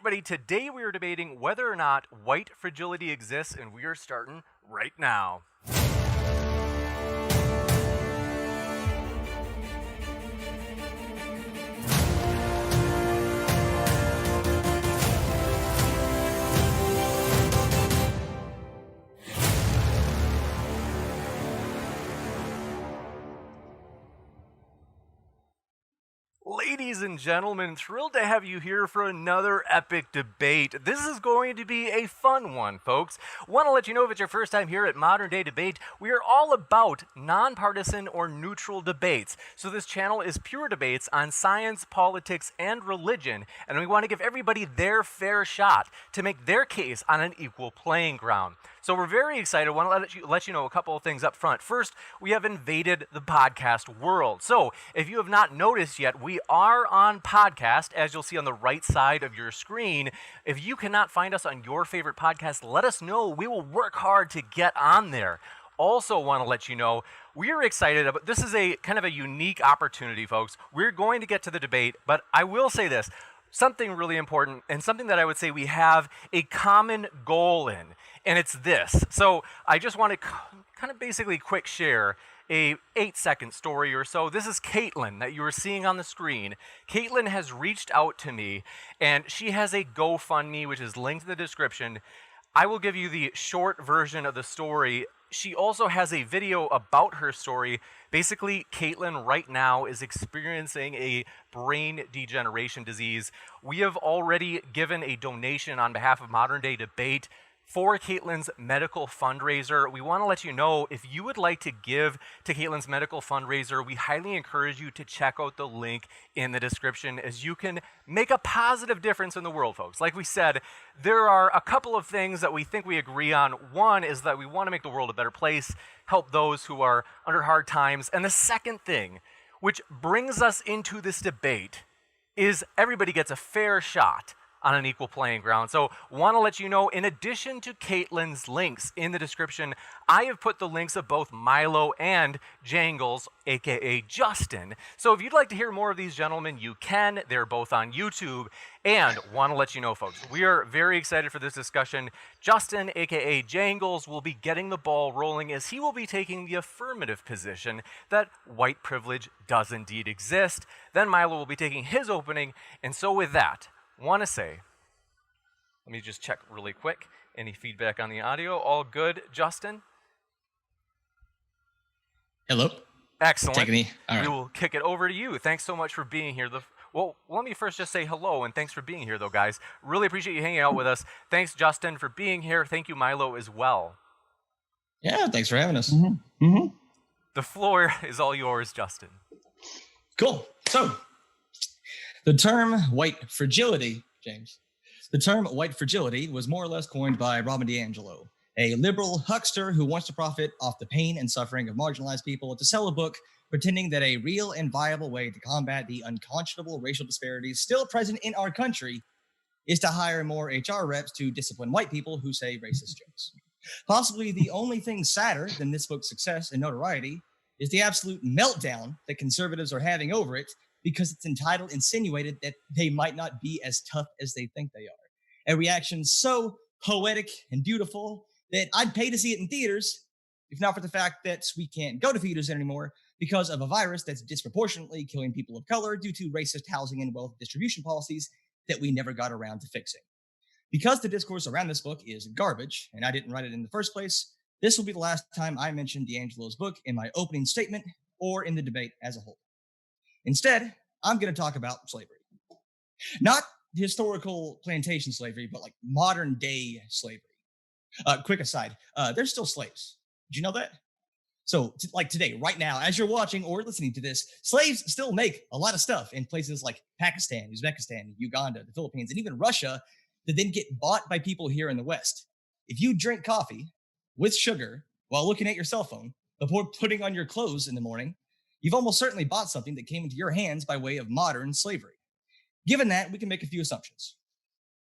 everybody. Today we are debating whether or not white fragility exists, and we are starting right now. Ladies and gentlemen, thrilled to have you here for another epic debate. This is going to be a fun one, folks. Want to let you know if it's your first time here at Modern Day Debate, we are all about nonpartisan or neutral debates. So this channel is pure debates on science, politics, and religion, and we want to give everybody their fair shot to make their case on an equal playing ground. So we're very excited. I want to let you know a couple of things up front. First, we have invaded the podcast world. So if you have not noticed yet, we are on podcast, as you'll see on the right side of your screen. If you cannot find us on your favorite podcast, let us know. We will work hard to get on there. Also want to let you know, we're excited about this. Is a kind of a unique opportunity, folks. We're going to get to the debate, but I will say this. Something really important, and something that I would say we have a common goal in, and it's this. So I just want to kind of basically quick share a 8-second story or so. This is Caitlin that you are seeing on the screen. Caitlin has reached out to me, and she has a GoFundMe, which is linked in the description. I will give you the short version of the story. She also has a video about her story. Basically, Caitlin right now is experiencing a brain degeneration disease. We have already given a donation on behalf of Modern Day Debate for Caitlin's medical fundraiser. We want to let you know, if you would like to give to Caitlin's medical fundraiser, we highly encourage you to check out the link in the description, as you can make a positive difference in the world, folks. Like we said, there are a couple of things that we think we agree on. One is that we want to make the world a better place, help those who are under hard times. And the second thing, which brings us into this debate, is everybody gets a fair shot on an equal playing ground. So want to let you know, in addition to Caitlin's links in the description, I have put the links of both Milo and Jangles, aka Justin. So if you'd like to hear more of these gentlemen, you can. They're both on YouTube. And want to let you know, folks, we are very excited for this discussion. Justin, aka Jangles, will be getting the ball rolling, as he will be taking the affirmative position that white privilege does indeed exist. Then Milo will be taking his opening. And so with that, want to say, let me just check really quick. Any feedback on the audio? All good, Justin? Hello. Excellent. Take me. All right. We will kick it over to you. Thanks so much for being here. Well, let me first just say hello, and thanks for being here, though, guys. Really appreciate you hanging out with us. Thanks, Justin, for being here. Thank you, Milo, as well. Yeah, thanks for having us. The floor is all yours, Justin. Cool. So, the term white fragility, James, the term white fragility was more or less coined by Robin DiAngelo, a liberal huckster who wants to profit off the pain and suffering of marginalized people, to sell a book pretending that a real and viable way to combat the unconscionable racial disparities still present in our country is to hire more HR reps to discipline white people who say racist jokes. Possibly the only thing sadder than this book's success and notoriety is the absolute meltdown that conservatives are having over it, because it's entitled insinuated that they might not be as tough as they think they are. A reaction so poetic and beautiful that I'd pay to see it in theaters, if not for the fact that we can't go to theaters anymore because of a virus that's disproportionately killing people of color due to racist housing and wealth distribution policies that we never got around to fixing. Because the discourse around this book is garbage, and I didn't write it in the first place, this will be the last time I mention DiAngelo's book in my opening statement or in the debate as a whole. Instead, I'm going to talk about slavery. Not historical plantation slavery, but like modern day slavery. Quick aside, there's still slaves. Did you know that? So like today, right now, as you're watching or listening to this, slaves still make a lot of stuff in places like Pakistan, Uzbekistan, Uganda, the Philippines, and even Russia, that then get bought by people here in the West. If you drink coffee with sugar while looking at your cell phone before putting on your clothes in the morning, you've almost certainly bought something that came into your hands by way of modern slavery. Given that, we can make a few assumptions.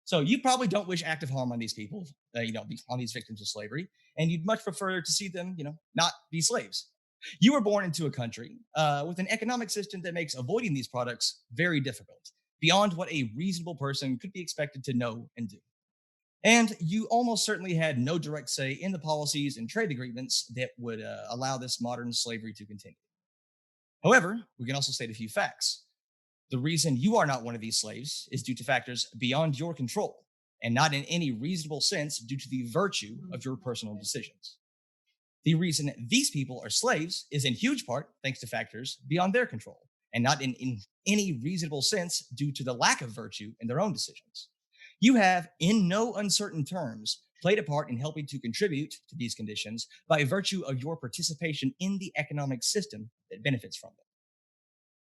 So you probably don't wish active harm on these people, on these victims of slavery, and you'd much prefer to see them, not be slaves. You were born into a country with an economic system that makes avoiding these products very difficult. beyond what a reasonable person could be expected to know and do. And you almost certainly had no direct say in the policies and trade agreements that would allow this modern slavery to continue. However, we can also state a few facts. The reason you are not one of these slaves is due to factors beyond your control, and not in any reasonable sense due to the virtue of your personal decisions. The reason these people are slaves is in huge part thanks to factors beyond their control, and not in any reasonable sense due to the lack of virtue in their own decisions. You have, in no uncertain terms, played a part in helping to contribute to these conditions by virtue of your participation in the economic system that benefits from them.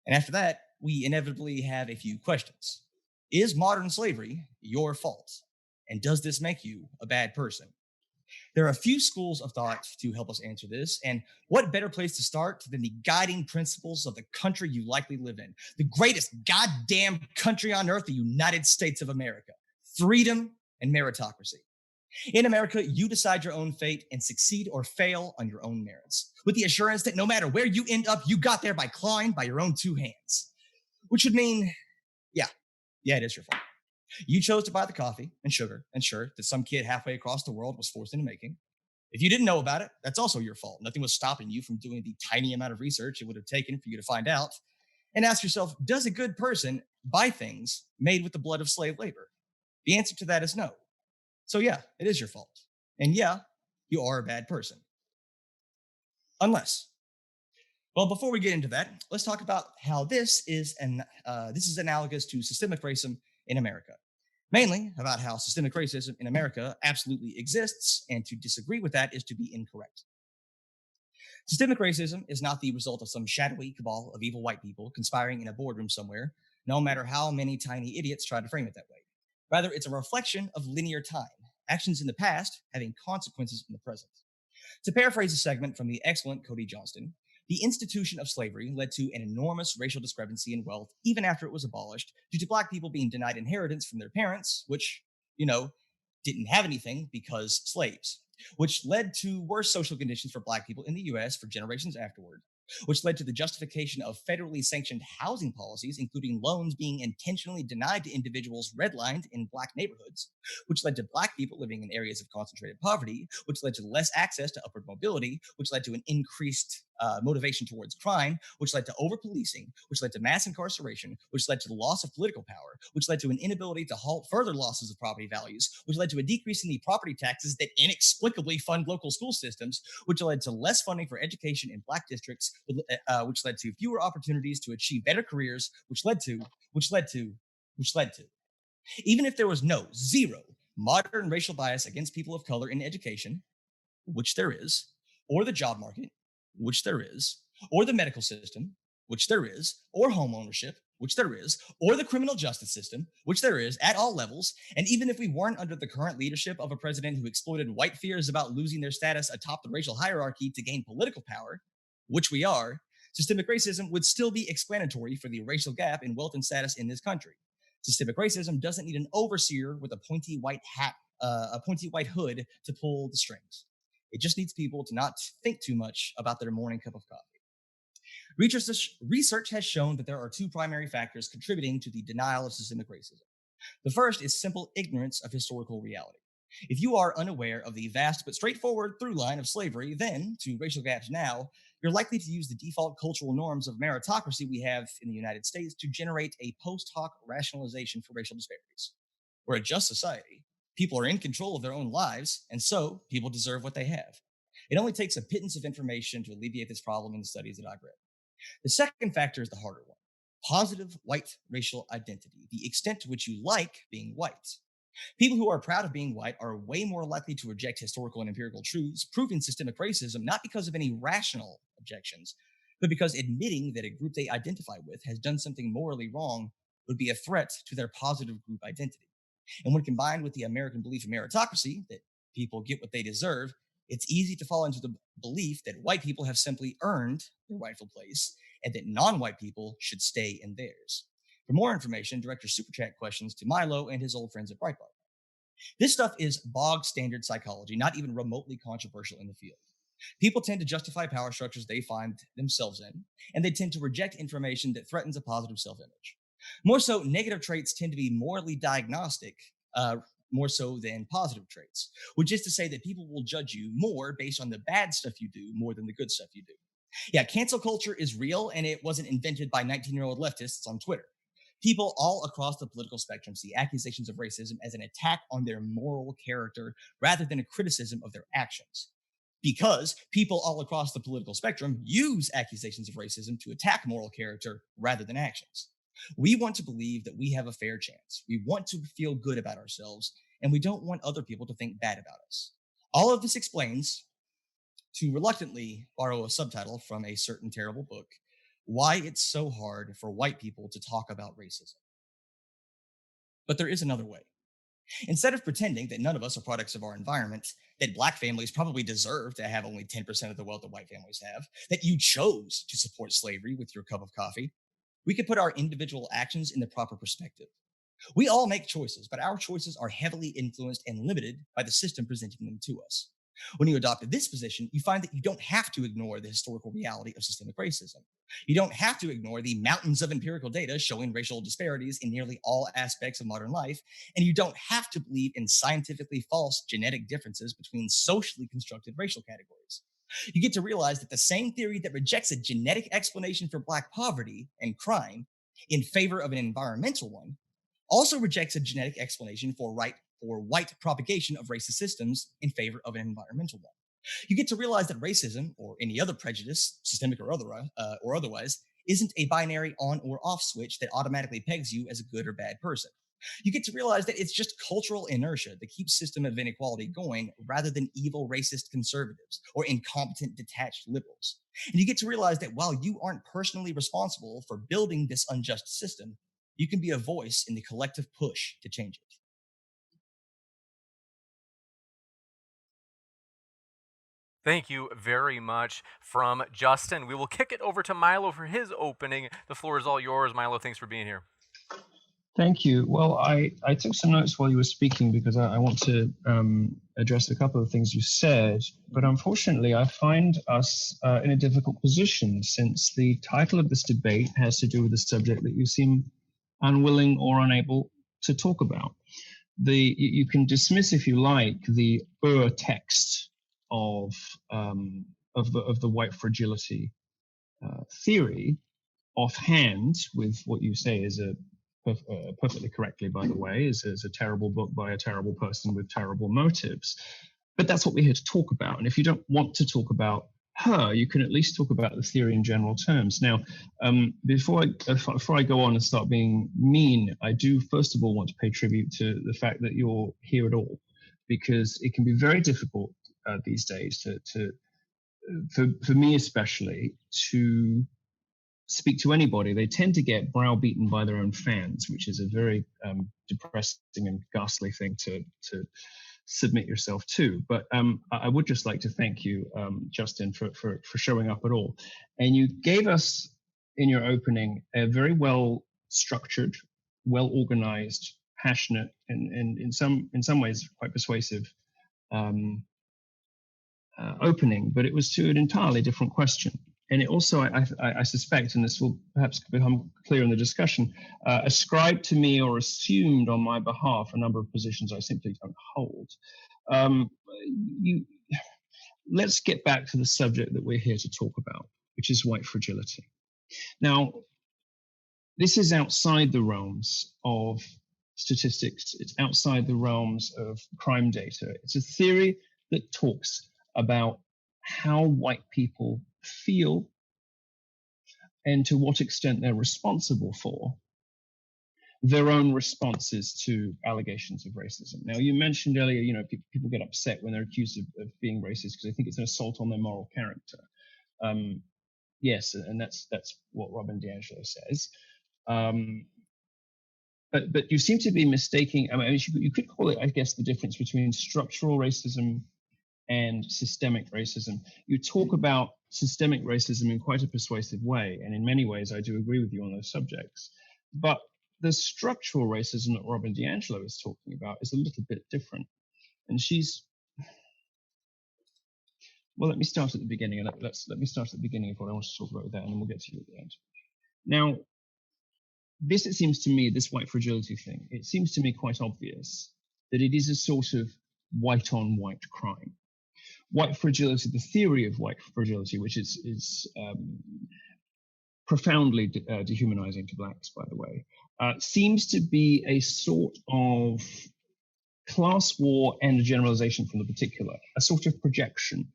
And after that, we inevitably have a few questions. Is modern slavery your fault? And does this make you a bad person? There are a few schools of thought to help us answer this, and what better place to start than the guiding principles of the country you likely live in, the greatest goddamn country on earth, the United States of America. Freedom and meritocracy. In America, you decide your own fate and succeed or fail on your own merits, with the assurance that no matter where you end up, you got there by clawing by your own two hands. Which would mean, yeah, it is your fault. You chose to buy the coffee and sugar and shirt that some kid halfway across the world was forced into making. If you didn't know about it, that's also your fault. Nothing was stopping you from doing the tiny amount of research it would have taken for you to find out. And ask yourself, does a good person buy things made with the blood of slave labor? The answer to that is no. So yeah, it is your fault. And yeah, you are a bad person. Unless. Well, before we get into that, let's talk about how this is analogous to systemic racism in America. Mainly about how systemic racism in America absolutely exists, and to disagree with that is to be incorrect. Systemic racism is not the result of some shadowy cabal of evil white people conspiring in a boardroom somewhere, no matter how many tiny idiots try to frame it that way. Rather, it's a reflection of linear time, actions in the past having consequences in the present. To paraphrase a segment from the excellent Cody Johnston, the institution of slavery led to an enormous racial discrepancy in wealth even after it was abolished due to black people being denied inheritance from their parents, which, didn't have anything because slaves, which led to worse social conditions for black people in the US for generations afterward, which led to the justification of federally sanctioned housing policies, including loans being intentionally denied to individuals redlined in black neighborhoods, which led to black people living in areas of concentrated poverty, which led to less access to upward mobility, which led to an increased motivation towards crime, which led to over-policing, which led to mass incarceration, which led to the loss of political power, which led to an inability to halt further losses of property values, which led to a decrease in the property taxes that inexplicably fund local school systems, which led to less funding for education in black districts, which led to fewer opportunities to achieve better careers, which led to. Even if there was zero modern racial bias against people of color in education, which there is, or the job market, which there is, or the medical system, which there is, or home ownership, which there is, or the criminal justice system, which there is at all levels, and even if we weren't under the current leadership of a president who exploited white fears about losing their status atop the racial hierarchy to gain political power, which we are, systemic racism would still be explanatory for the racial gap in wealth and status in this country. Systemic racism doesn't need an overseer with a pointy white hood to pull the strings. It just needs people to not think too much about their morning cup of coffee. Research has shown that there are two primary factors contributing to the denial of systemic racism. The first is simple ignorance of historical reality. If you are unaware of the vast but straightforward through line of slavery then to racial gaps now, you're likely to use the default cultural norms of meritocracy we have in the United States to generate a post hoc rationalization for racial disparities. We're a just society. People are in control of their own lives, and so people deserve what they have. It only takes a pittance of information to alleviate this problem in the studies that I've read. The second factor is the harder one: positive white racial identity, the extent to which you like being white. People who are proud of being white are way more likely to reject historical and empirical truths, proving systemic racism, not because of any rational objections, but because admitting that a group they identify with has done something morally wrong would be a threat to their positive group identity. And when combined with the American belief in meritocracy, that people get what they deserve, it's easy to fall into the belief that white people have simply earned their rightful place and that non-white people should stay in theirs. For more information, direct your Super Chat questions to Milo and his old friends at Breitbart. This stuff is bog standard psychology, not even remotely controversial in the field. People tend to justify power structures they find themselves in, and they tend to reject information that threatens a positive self-image. More so, negative traits tend to be morally diagnostic, more so than positive traits, which is to say that people will judge you more based on the bad stuff you do more than the good stuff you do. Yeah, cancel culture is real, and it wasn't invented by 19-year-old leftists on Twitter. People all across the political spectrum see accusations of racism as an attack on their moral character rather than a criticism of their actions. Because people all across the political spectrum use accusations of racism to attack moral character rather than actions. We want to believe that we have a fair chance. We want to feel good about ourselves, and we don't want other people to think bad about us. All of this explains, to reluctantly borrow a subtitle from a certain terrible book, why it's so hard for white people to talk about racism. But there is another way. Instead of pretending that none of us are products of our environment, that black families probably deserve to have only 10% of the wealth that white families have, that you chose to support slavery with your cup of coffee, we could put our individual actions in the proper perspective. We all make choices, but our choices are heavily influenced and limited by the system presenting them to us. When you adopt this position, you find that you don't have to ignore the historical reality of systemic racism. You don't have to ignore the mountains of empirical data showing racial disparities in nearly all aspects of modern life, and you don't have to believe in scientifically false genetic differences between socially constructed racial categories. You get to realize that the same theory that rejects a genetic explanation for black poverty and crime in favor of an environmental one also rejects a genetic explanation for white propagation of racist systems in favor of an environmental one. You get to realize that racism, or any other prejudice, systemic or otherwise, isn't a binary on or off switch that automatically pegs you as a good or bad person. You get to realize that it's just cultural inertia that keeps system of inequality going rather than evil racist conservatives or incompetent detached liberals. And you get to realize that while you aren't personally responsible for building this unjust system, you can be a voice in the collective push to change it. Thank you very much from Justin. We will kick it over to Milo for his opening. The floor is all yours. Milo, thanks for being here. Thank you. Well, I took some notes while you were speaking because I want to address a couple of things you said. But unfortunately, I find us in a difficult position since the title of this debate has to do with a subject that you seem unwilling or unable to talk about. You can dismiss, if you like, the text of the white fragility theory offhand with what you say is perfectly correctly, by the way, is a terrible book by a terrible person with terrible motives. But that's what we're here to talk about. And if you don't want to talk about her, you can at least talk about the theory in general terms. Now, before I go on and start being mean, I do first of all want to pay tribute to the fact that you're here at all, because it can be very difficult these days for me especially to speak to anybody. They tend to get browbeaten by their own fans, which is a very depressing and ghastly thing to submit yourself to. But I would just like to thank you, Justin, for showing up at all. And you gave us in your opening a very well structured, well organized, passionate, and in some ways quite persuasive opening, but it was to an entirely different question. And it also, I suspect, and this will perhaps become clear in the discussion, ascribed to me or assumed on my behalf a number of positions I simply don't hold. Let's get back to the subject that we're here to talk about, which is white fragility. Now, this is outside the realms of statistics. It's outside the realms of crime data. It's a theory that talks about how white people feel and to what extent they're responsible for their own responses to allegations of racism. Now, you mentioned earlier, people get upset when they're accused of being racist because they think it's an assault on their moral character. Yes, and that's what Robin DiAngelo says. But you seem to be mistaking. I mean, you could call it, I guess, the difference between structural racism and systemic racism. You talk about systemic racism in quite a persuasive way, and in many ways I do agree with you on those subjects. But the structural racism that Robin DiAngelo is talking about is a little bit different. And well, let me start at the beginning, and let me start at the beginning of what I want to talk about with that, and then we'll get to you at the end. Now, this, it seems to me, this white fragility thing, it seems to me quite obvious that it is a sort of white on white crime. White fragility, the theory of white fragility, which is profoundly dehumanizing to blacks, by the way, seems to be a sort of class war and a generalization from the particular, a sort of projection,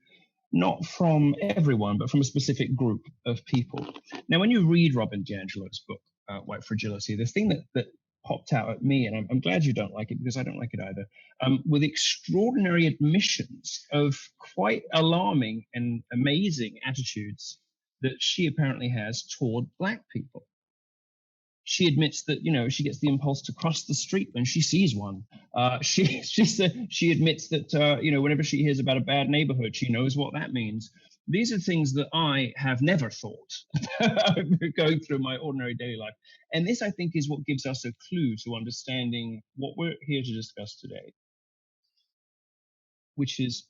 not from everyone, but from a specific group of people. Now, when you read Robin DiAngelo's book, White Fragility, the thing that popped out at me, and I'm glad you don't like it because I don't like it either, with extraordinary admissions of quite alarming and amazing attitudes that she apparently has toward black people. She admits that, she gets the impulse to cross the street when she sees one. She admits that, whenever she hears about a bad neighborhood, she knows what that means. These are things that I have never thought about going through my ordinary daily life. And this, I think, is what gives us a clue to understanding what we're here to discuss today, which is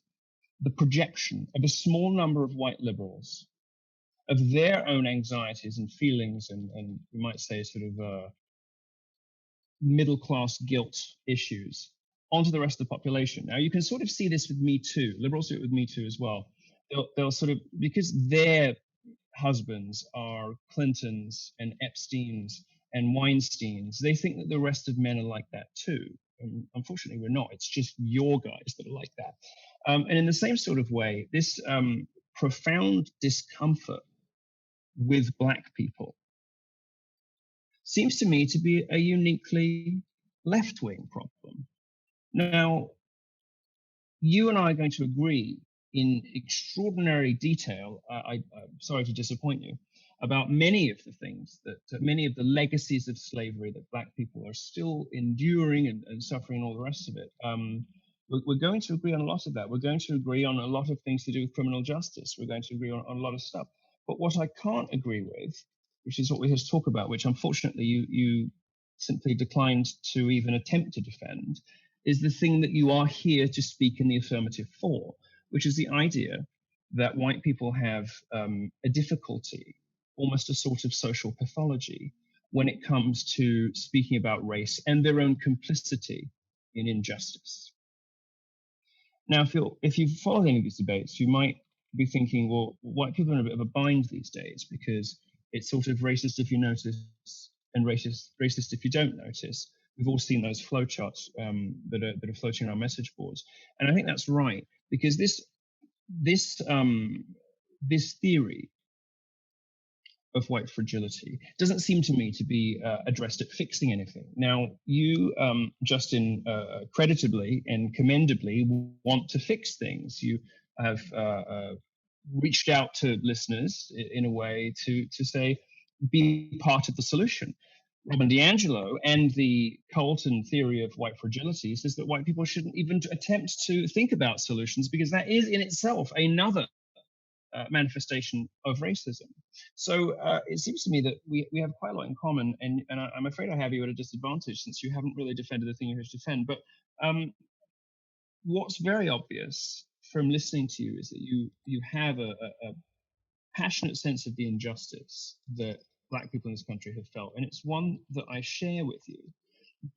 the projection of a small number of white liberals of their own anxieties and feelings and you might say sort of middle-class guilt issues onto the rest of the population. Now, you can sort of see this with Me Too. Liberals do it with Me Too as well. They'll sort of, because their husbands are Clintons and Epsteins and Weinsteins, they think that the rest of men are like that too. And unfortunately, we're not. It's just your guys that are like that. And in the same sort of way, this profound discomfort with black people seems to me to be a uniquely left-wing problem. Now, you and I are going to agree in extraordinary detail, I'm sorry to disappoint you, about many of the things many of the legacies of slavery that black people are still enduring and suffering and all the rest of it. We're going to agree on a lot of that. We're going to agree on a lot of things to do with criminal justice. We're going to agree on a lot of stuff. But what I can't agree with, which is what we're here to talk about, which unfortunately you simply declined to even attempt to defend, is the thing that you are here to speak in the affirmative for, which is the idea that white people have a difficulty, almost a sort of social pathology, when it comes to speaking about race and their own complicity in injustice. Now, if you've followed any of these debates, you might be thinking, well, white people are in a bit of a bind these days because it's sort of racist if you notice and racist if you don't notice. We've all seen those flowcharts that are floating around message boards, and I think that's right because this theory of white fragility doesn't seem to me to be addressed at fixing anything. Now, you, Justin, creditably and commendably want to fix things. You have reached out to listeners in a way to say, be part of the solution. Robin DiAngelo and the Colton theory of white fragility says that white people shouldn't even attempt to think about solutions because that is in itself another manifestation of racism. So it seems to me that we have quite a lot in common, and I'm afraid I have you at a disadvantage since you haven't really defended the thing you're here to defend. But what's very obvious from listening to you is that you have a passionate sense of the injustice that black people in this country have felt, and it's one that I share with you.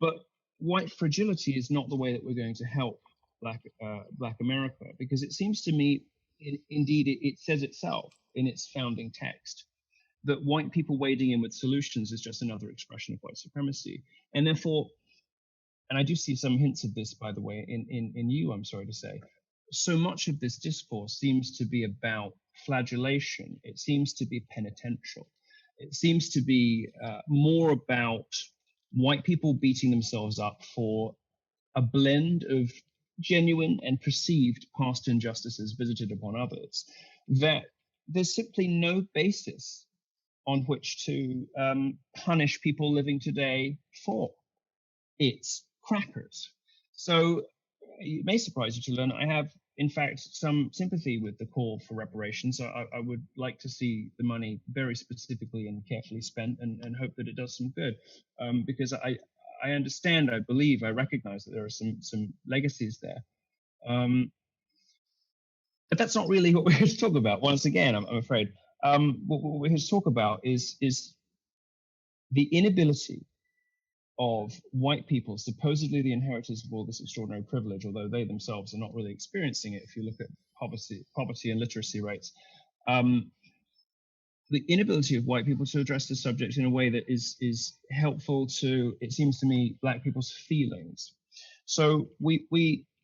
But white fragility is not the way that we're going to help Black America, because it seems to me, indeed, it says itself in its founding text that white people wading in with solutions is just another expression of white supremacy, and therefore, and I do see some hints of this, by the way, in you, I'm sorry to say, so much of this discourse seems to be about flagellation. It seems to be penitential. It seems to be more about white people beating themselves up for a blend of genuine and perceived past injustices visited upon others, that there's simply no basis on which to punish people living today for. It's crackers. So it may surprise you to learn I have, in fact, some sympathy with the call for reparations. I would like to see the money very specifically and carefully spent and hope that it does some good, because I understand, I believe, I recognize that there are some legacies there. But that's not really what we're here to talk about. Once again, I'm afraid. What we're here to talk about is the inability of white people, supposedly the inheritors of all this extraordinary privilege, although they themselves are not really experiencing it if you look at poverty and literacy rates, the inability of white people to address the subject in a way that is helpful to, it seems to me, black people's feelings. So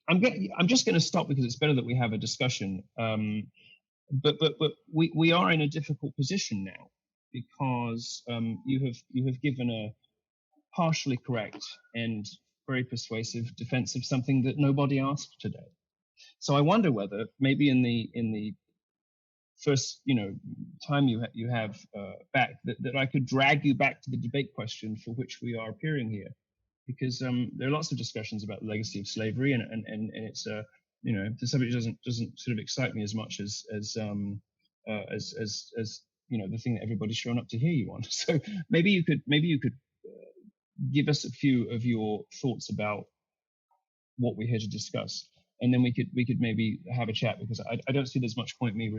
I'm just going to stop because it's better that we have a discussion. But we are in a difficult position now because you have given a partially correct and very persuasive defense of something that nobody asked today. So I wonder whether maybe in the first time you have back that I could drag you back to the debate question for which we are appearing here, because there are lots of discussions about the legacy of slavery, and it's the subject doesn't sort of excite me as much as the thing that everybody's shown up to hear you on. So maybe you could give us a few of your thoughts about what we're here to discuss, and then we could maybe have a chat, because I don't see there's much point me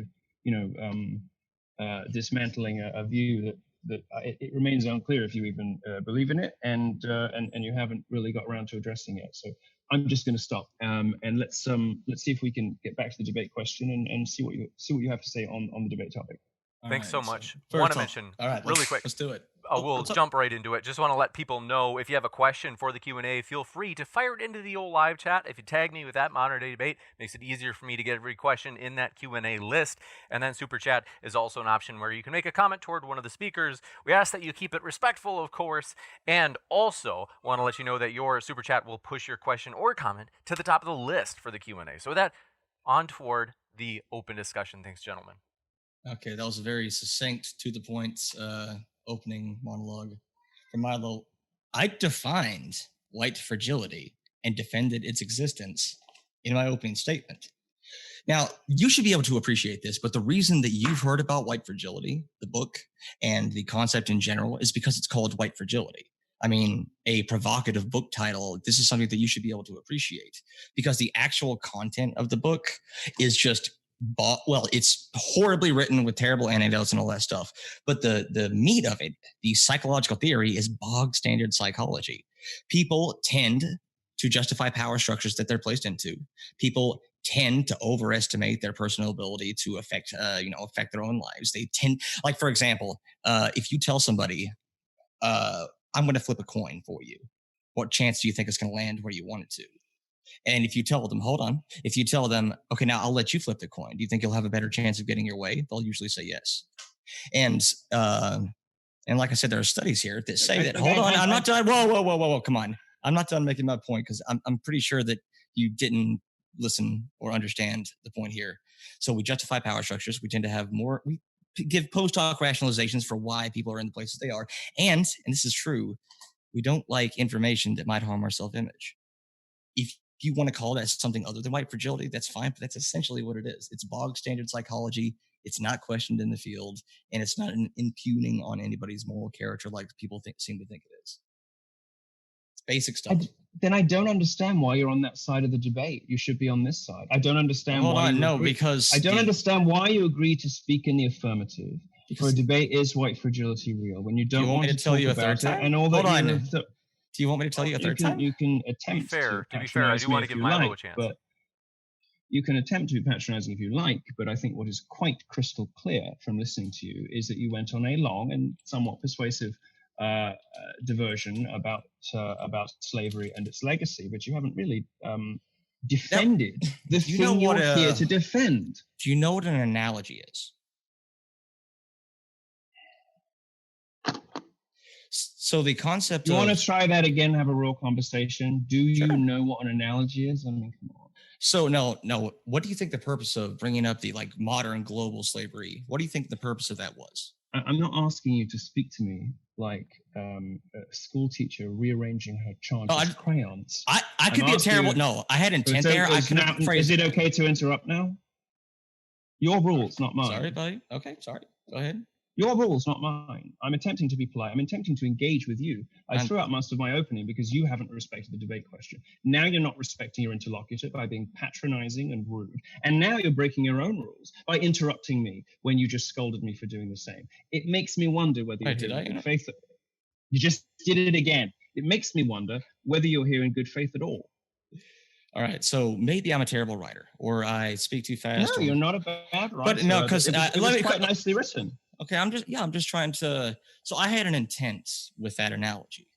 dismantling a view that it remains unclear if you even believe in it, and you haven't really got around to addressing it. So I'm just going to stop, and let's see if we can get back to the debate question and see what you have to say on the debate topic. Thanks so much. Want to mention really quick. Let's do it. We'll jump right into it. Just want to let people know, if you have a question for the Q&A, feel free to fire it into the old live chat. If you tag me with that Modern Day Debate, makes it easier for me to get every question in that Q&A list. And then Super Chat is also an option where you can make a comment toward one of the speakers. We ask that you keep it respectful, of course, and also want to let you know that your Super Chat will push your question or comment to the top of the list for the Q&A. So with that, on toward the open discussion. Thanks, gentlemen. Okay, that was a very succinct, to the point opening monologue from Milo. I defined white fragility and defended its existence in my opening statement. Now, you should be able to appreciate this, but the reason that you've heard about white fragility, the book, and the concept in general, is because it's called white fragility. I mean, a provocative book title, this is something that you should be able to appreciate, because the actual content of the book is just it's horribly written with terrible anecdotes and all that stuff. But the meat of it, the psychological theory, is bog standard psychology. People tend to justify power structures that they're placed into. People tend to overestimate their personal ability to affect their own lives. They tend, like, for example, if you tell somebody, I'm going to flip a coin for you, what chance do you think it's going to land where you want it to? And if you tell them, if you tell them, okay, now I'll let you flip the coin, do you think you'll have a better chance of getting your way? They'll usually say yes. And like I said, there are studies here that say that, hold on, I'm not done. Whoa, come on. I'm not done making my point, because I'm pretty sure that you didn't listen or understand the point here. So we justify power structures. We tend to have we give post hoc rationalizations for why people are in the places they are. And this is true, we don't like information that might harm our self-image. If you want to call that something other than white fragility, that's fine, but that's essentially what it is. It's bog standard psychology. It's not questioned in the field, and it's not an impugning on anybody's moral character like people seem to think it is. It's basic stuff. Then I don't understand why you're on that side of the debate. You should be on this side. I don't understand because I don't understand why you agree to speak in the affirmative for a debate. Is white fragility real? When you don't want me to tell you a third time? And all that. Do you want me to tell you a third time? You can attempt to be fair, I do want to give Milo a chance. But you can attempt to be patronizing if you like, but I think what is quite crystal clear from listening to you is that you went on a long and somewhat persuasive diversion about slavery and its legacy, but you haven't really defended the thing you're here to defend. Do you know what an analogy is? So the concept You want to try that again, have a real conversation? Do you know what an analogy is? I mean, come on. So no. What do you think the purpose of bringing up the modern global slavery? What do you think the purpose of that was? I'm not asking you to speak to me like a school teacher rearranging her chart with crayons. I could be a terrible. No, I had intent there. Is it okay to interrupt now? Your rules, not mine. Sorry, buddy. Okay, sorry. Go ahead. Your rules, not mine. I'm attempting to be polite. I'm attempting to engage with you. I threw out most of my opening because you haven't respected the debate question. Now you're not respecting your interlocutor by being patronizing and rude. And now you're breaking your own rules by interrupting me when you just scolded me for doing the same. It makes me wonder whether you're in faith. You just did it again. It makes me wonder whether you're here in good faith at all. All right, so maybe I'm a terrible writer, or I speak too fast. No, you're not a bad writer. But no, because it was quite nicely written. Okay, I'm just trying to. So I had an intent with that analogy,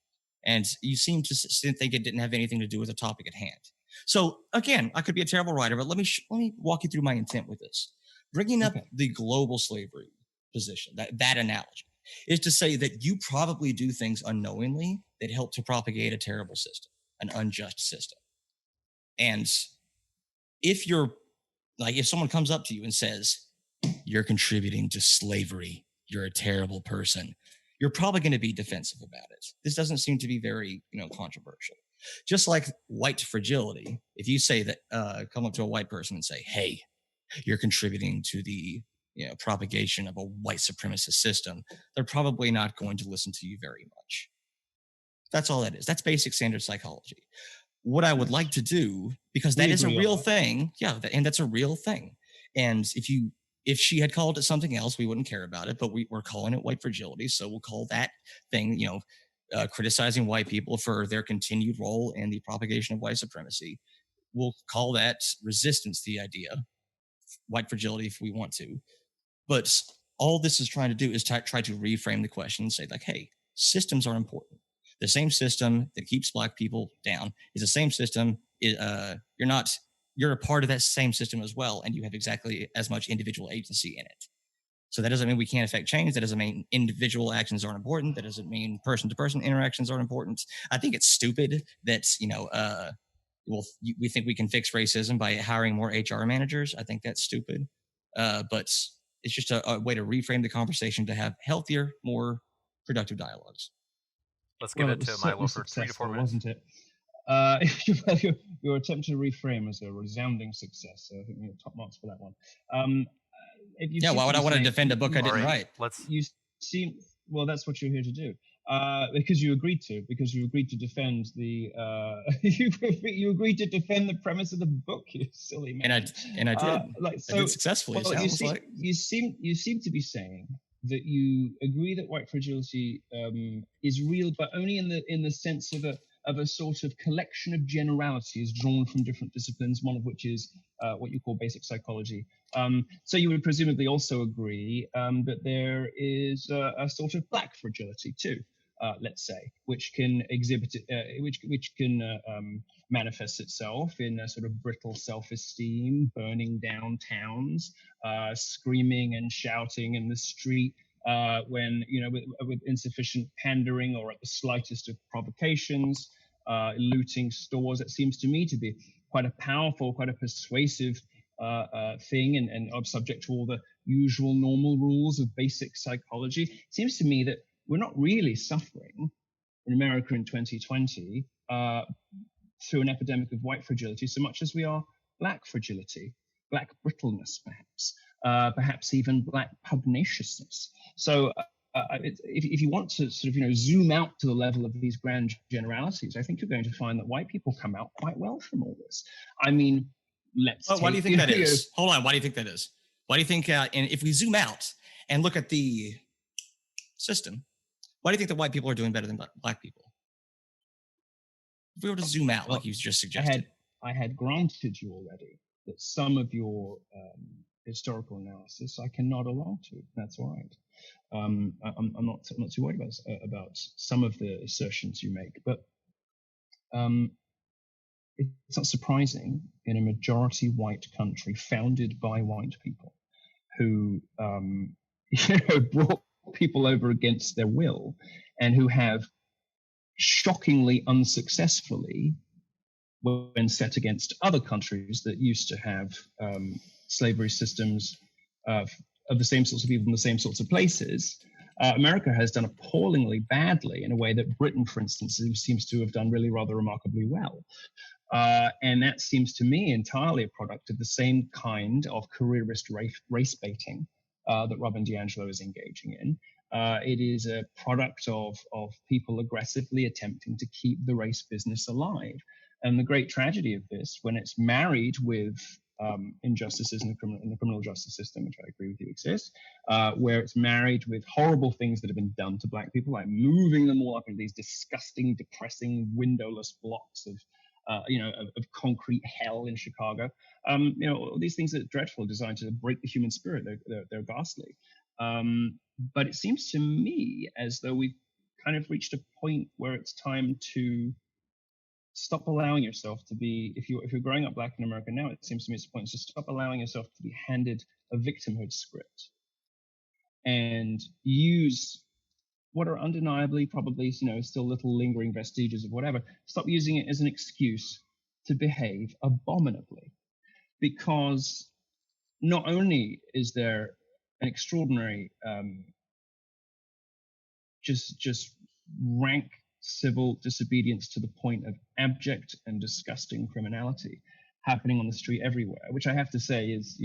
and you seem to think it didn't have anything to do with the topic at hand. So again, I could be a terrible writer, but let me walk you through my intent with this. Bringing up the global slavery position, that analogy, is to say that you probably do things unknowingly that help to propagate a terrible system, an unjust system. And if someone comes up to you and says, you're contributing to slavery, you're a terrible person, you're probably going to be defensive about it. This doesn't seem to be very, controversial. Just like white fragility, if you say that, come up to a white person and say, hey, you're contributing to the propagation of a white supremacist system, they're probably not going to listen to you very much. That's all that is. That's basic standard psychology. What I would like to do, because that is a real thing, and that's a real thing. And if she had called it something else, we wouldn't care about it, but we're calling it white fragility, so we'll call that thing, criticizing white people for their continued role in the propagation of white supremacy. We'll call that resistance, the idea, white fragility if we want to. But all this is trying to do is try to reframe the question and say, like, hey, systems are important. The same system that keeps Black people down is the same system. You're a part of that same system as well, and you have exactly as much individual agency in it. So that doesn't mean we can't affect change. That doesn't mean individual actions aren't important. That doesn't mean person-to-person interactions aren't important. I think it's stupid that, we think we can fix racism by hiring more HR managers. I think that's stupid. But it's just a way to reframe the conversation to have healthier, more productive dialogues. Let's give it to Milo for 3 to 4 minutes. Wasn't it? Your attempt to reframe as a resounding success. So I think you get top marks for that one. Why would I want to defend a book I didn't write? Well, that's what you're here to do. Because you agreed to defend the you agreed to defend the premise of the book, you silly man. And I did. I did successfully. Well, you seem to be saying that you agree that white fragility is real, but only in the sense of a sort of collection of generalities drawn from different disciplines, one of which is what you call basic psychology. So you would presumably also agree that there is a sort of Black fragility too, let's say, which can which can manifest itself in a sort of brittle self-esteem, burning down towns, screaming and shouting in the street when with insufficient pandering or at the slightest of provocations, looting stores. It seems to me to be quite a powerful, quite a persuasive thing, and subject to all the usual normal rules of basic psychology. It seems to me that we're not really suffering in America in 2020 through an epidemic of white fragility so much as we are Black fragility, Black brittleness, perhaps even Black pugnaciousness. So if you want to sort of zoom out to the level of these grand generalities, I think you're going to find that white people come out quite well from all this. I mean, why do you think that is? Hold on. Why do you think that is? Why do you think, and if we zoom out and look at the system, why do you think that white people are doing better than Black people? If we were to zoom out, like you just suggested. I had granted you already that some of your historical analysis I can nod along to. That's all right. I'm not too worried about some of the assertions you make, but it's not surprising in a majority white country founded by white people who brought people over against their will and who have shockingly unsuccessfully, when set against other countries that used to have slavery systems of the same sorts of people in the same sorts of places, America has done appallingly badly in a way that Britain, for instance, seems to have done really rather remarkably well. And that seems to me entirely a product of the same kind of careerist race baiting that Robin DiAngelo is engaging in. It is a product of people aggressively attempting to keep the race business alive. And the great tragedy of this, when it's married with injustices in the criminal justice system, which I agree with you exists, where it's married with horrible things that have been done to black people, like moving them all up into these disgusting, depressing, windowless blocks of concrete hell in Chicago. These things are dreadful, designed to break the human spirit. They're ghastly. But it seems to me as though we've kind of reached a point where it's time to stop allowing yourself to be, if you're growing up black in America now, it seems to me it's a point to stop allowing yourself to be handed a victimhood script and use what are undeniably probably, still little lingering vestiges of whatever. Stop using it as an excuse to behave abominably. Because not only is there an extraordinary just rank civil disobedience to the point of abject and disgusting criminality happening on the street everywhere, which I have to say is,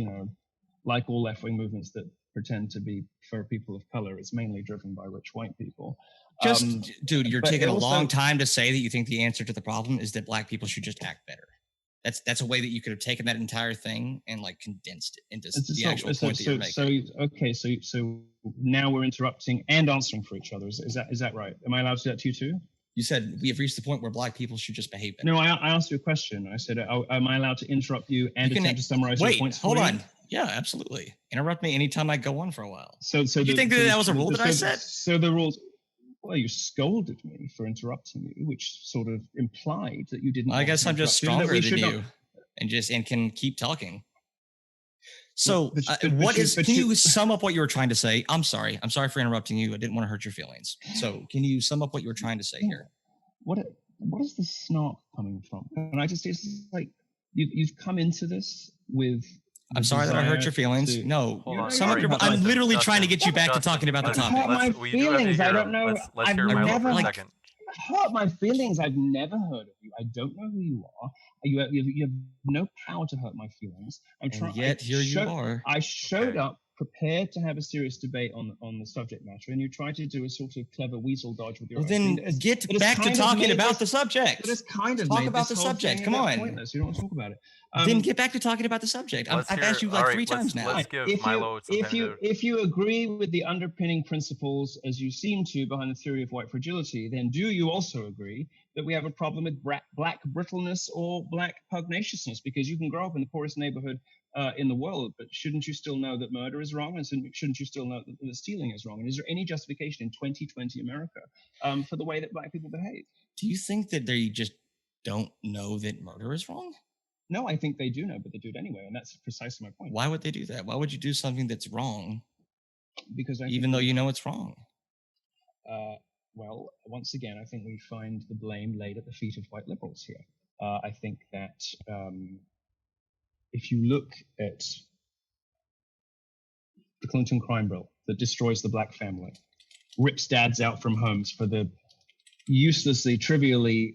like all left-wing movements that pretend to be for people of color, it's mainly driven by rich white people. Dude, you're taking a long time to say that you think the answer to the problem is that black people should just act better. That's a way that you could have taken that entire thing and like condensed it into the actual point that you're making. So now we're interrupting and answering for each other. Is that right? Am I allowed to do that to you too? You said we have reached the point where black people should just behave better. No, I asked you a question. I said, am I allowed to interrupt you and attempt to summarize your points? Hold on. Yeah, absolutely. Interrupt me anytime I go on for a while. So you think that was a rule that I set? So the rules. Well, you scolded me for interrupting you, which sort of implied that you didn't. I guess I'm just stronger than you, and can keep talking. So, can you sum up what you were trying to say? I'm sorry for interrupting you. I didn't want to hurt your feelings. So, can you sum up what you were trying to say here? What is the snark coming from? And it's like you've come into this with. I'm sorry that I hurt your feelings. No, I'm literally trying to get you back to talking about the topic. Hurt my feelings. I don't know. I've never hurt my feelings. I've never heard of you. I don't know who you are. You have no power to hurt my feelings. You are. I showed up prepared to have a serious debate on the subject matter, and you tried to do a sort of clever weasel dodge with your. Well, then get back to talking about the subject. Talk about the subject. Come on. Pointless. You don't want to talk about it. Then get back to talking about the subject. I've asked you like 3 times now. Let's give Milo some time. If you agree with the underpinning principles, as you seem to, behind the theory of white fragility, then do you also agree that we have a problem with black brittleness or black pugnaciousness? Because you can grow up in the poorest neighborhood in the world, but shouldn't you still know that murder is wrong? And shouldn't you still know that stealing is wrong? And is there any justification in 2020 America for the way that black people behave? Do you think that they just don't know that murder is wrong? No, I think they do know, but they do it anyway, and that's precisely my point. Why would they do that? Why would you do something that's wrong? Because even though you know it's wrong. Well, once again, I think we find the blame laid at the feet of white liberals here. I think that if you look at the Clinton crime bill that destroys the black family, rips dads out from homes for the uselessly, trivially,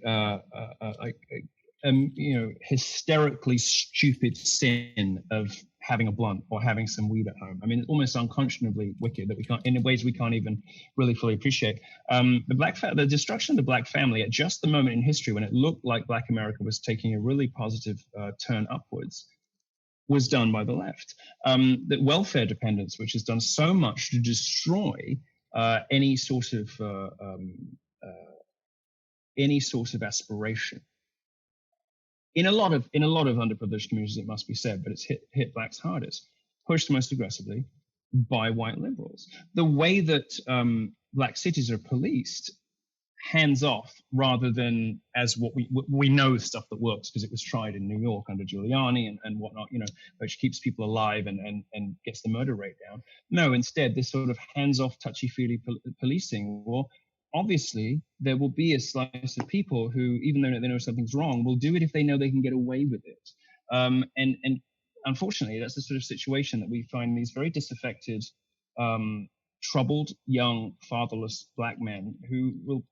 hysterically stupid sin of having a blunt or having some weed at home. I mean, it's almost unconscionably wicked that we can't, in ways we can't even really fully appreciate. The destruction of the black family at just the moment in history when it looked like Black America was taking a really positive turn upwards was done by the left. The welfare dependence, which has done so much to destroy any sort of aspiration. In a lot of underprivileged communities, it must be said, but it's hit blacks hardest, pushed most aggressively by white liberals. The way that black cities are policed, hands off, rather than as what we know stuff that works because it was tried in New York under Giuliani and whatnot, which keeps people alive and gets the murder rate down. No, instead, this sort of hands-off, touchy-feely policing. Well, obviously, there will be a slice of people who, even though they know something's wrong, will do it if they know they can get away with it. And unfortunately, that's the sort of situation that we find these very disaffected, troubled, young, fatherless black men who will,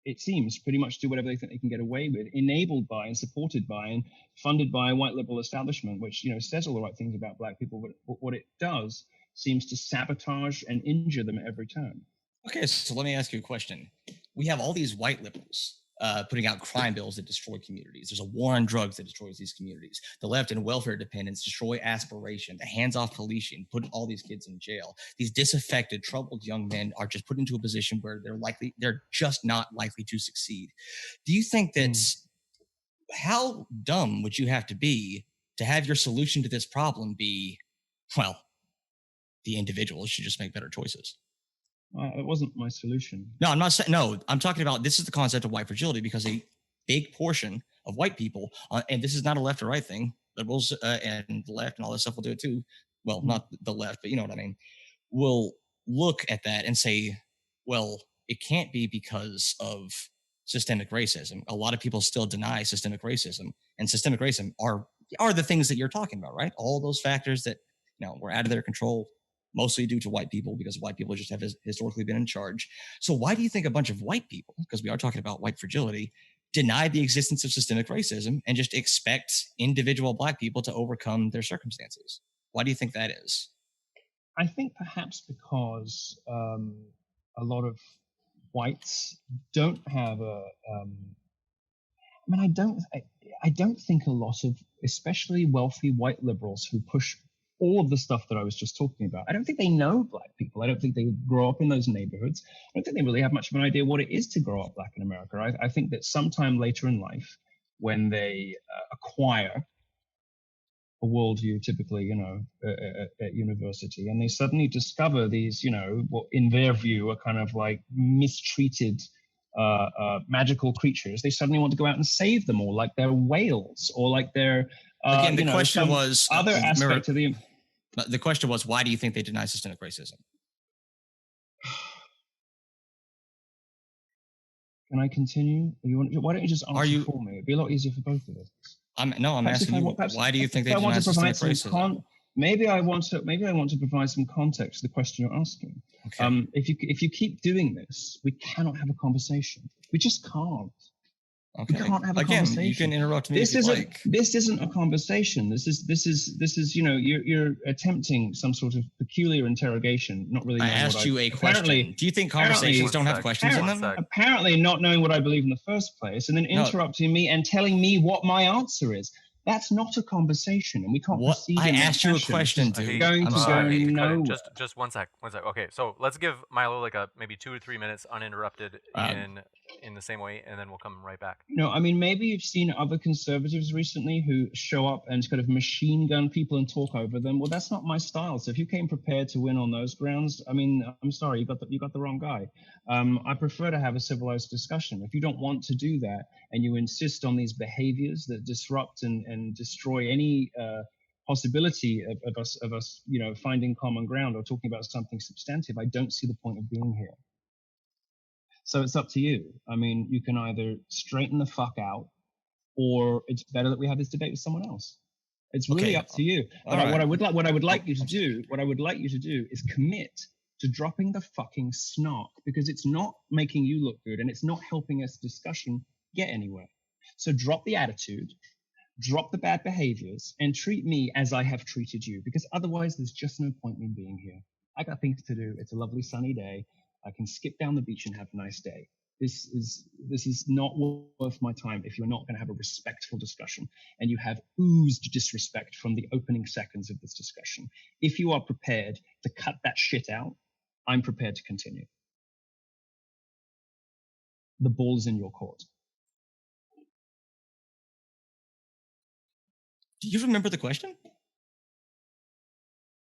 it seems, pretty much do whatever they think they can get away with, enabled by and supported by and funded by a white liberal establishment, which says all the right things about black people, but what it does seems to sabotage and injure them at every turn. Okay, so let me ask you a question. We have all these white liberals putting out crime bills that destroy communities. There's a war on drugs that destroys these communities. The left and welfare dependents destroy aspiration. The hands-off policing put all these kids in jail. These disaffected, troubled young men are just put into a position where they're just not likely to succeed. Do you think that's how dumb would you have to be to have your solution to this problem be, well, the individuals should just make better choices? It wasn't my solution. No, I'm not saying. No, I'm talking about this is the concept of white fragility because a big portion of white people, and this is not a left or right thing. Liberals and the left and all this stuff will do it too. Well, not the left, but you know what I mean. Will look at that and say, well, it can't be because of systemic racism. A lot of people still deny systemic racism, and systemic racism are the things that you're talking about, right? All those factors that were out of their control, mostly due to white people because white people just have historically been in charge. So why do you think a bunch of white people, because we are talking about white fragility, deny the existence of systemic racism and just expect individual black people to overcome their circumstances? Why do you think that is? I think perhaps because a lot of whites don't have I don't think a lot of especially wealthy white liberals who push all of the stuff that I was just talking about, I don't think they know black people. I don't think they grow up in those neighborhoods. I don't think they really have much of an idea what it is to grow up black in America. I think that sometime later in life, when they acquire a worldview, typically, at university, and they suddenly discover these, what in their view are kind of like mistreated magical creatures, they suddenly want to go out and save them all, like they're whales or like they're again. The question was other aspect of the. The question was, why do you think they deny systemic racism? Can I continue? Why don't you just answer for me? It'd be a lot easier for both of us. I'm asking you. Why do you think they deny systemic racism? Maybe I want to provide some context to the question you're asking. Okay. If you keep doing this, we cannot have a conversation. We just can't. Okay. We can't have a conversation. You can interrupt me. This isn't a conversation. This is you're attempting some sort of peculiar interrogation, not really. I asked you a question. Do you think conversations don't have questions in them? Apparently, not knowing what I believe in the first place, and then interrupting me and telling me what my answer is. That's not a conversation, and we can't proceed. I asked you a question, dude. Just one sec. Okay, so let's give Milo like maybe 2 or 3 minutes uninterrupted in the same way, and then we'll come right back. No, I mean, maybe you've seen other conservatives recently who show up and kind of machine gun people and talk over them. Well, that's not my style. So if you came prepared to win on those grounds, I mean, I'm sorry, you got the wrong guy. I prefer to have a civilized discussion. If you don't want to do that and you insist on these behaviors that disrupt and destroy any possibility of us, finding common ground or talking about something substantive, I don't see the point of being here. So it's up to you. I mean, you can either straighten the fuck out, or it's better that we have this debate with someone else. It's really up to you. What I would like you to do is commit to dropping the fucking snark, because it's not making you look good and it's not helping us discussion get anywhere. So drop the attitude, drop the bad behaviors, and treat me as I have treated you, because otherwise there's just no point in being here. I got things to do. It's a lovely sunny day. I can skip down the beach and have a nice day. This is not worth my time if you're not going to have a respectful discussion, and you have oozed disrespect from the opening seconds of this discussion. If you are prepared to cut that shit out, I'm prepared to continue. The ball is in your court. Do you remember the question?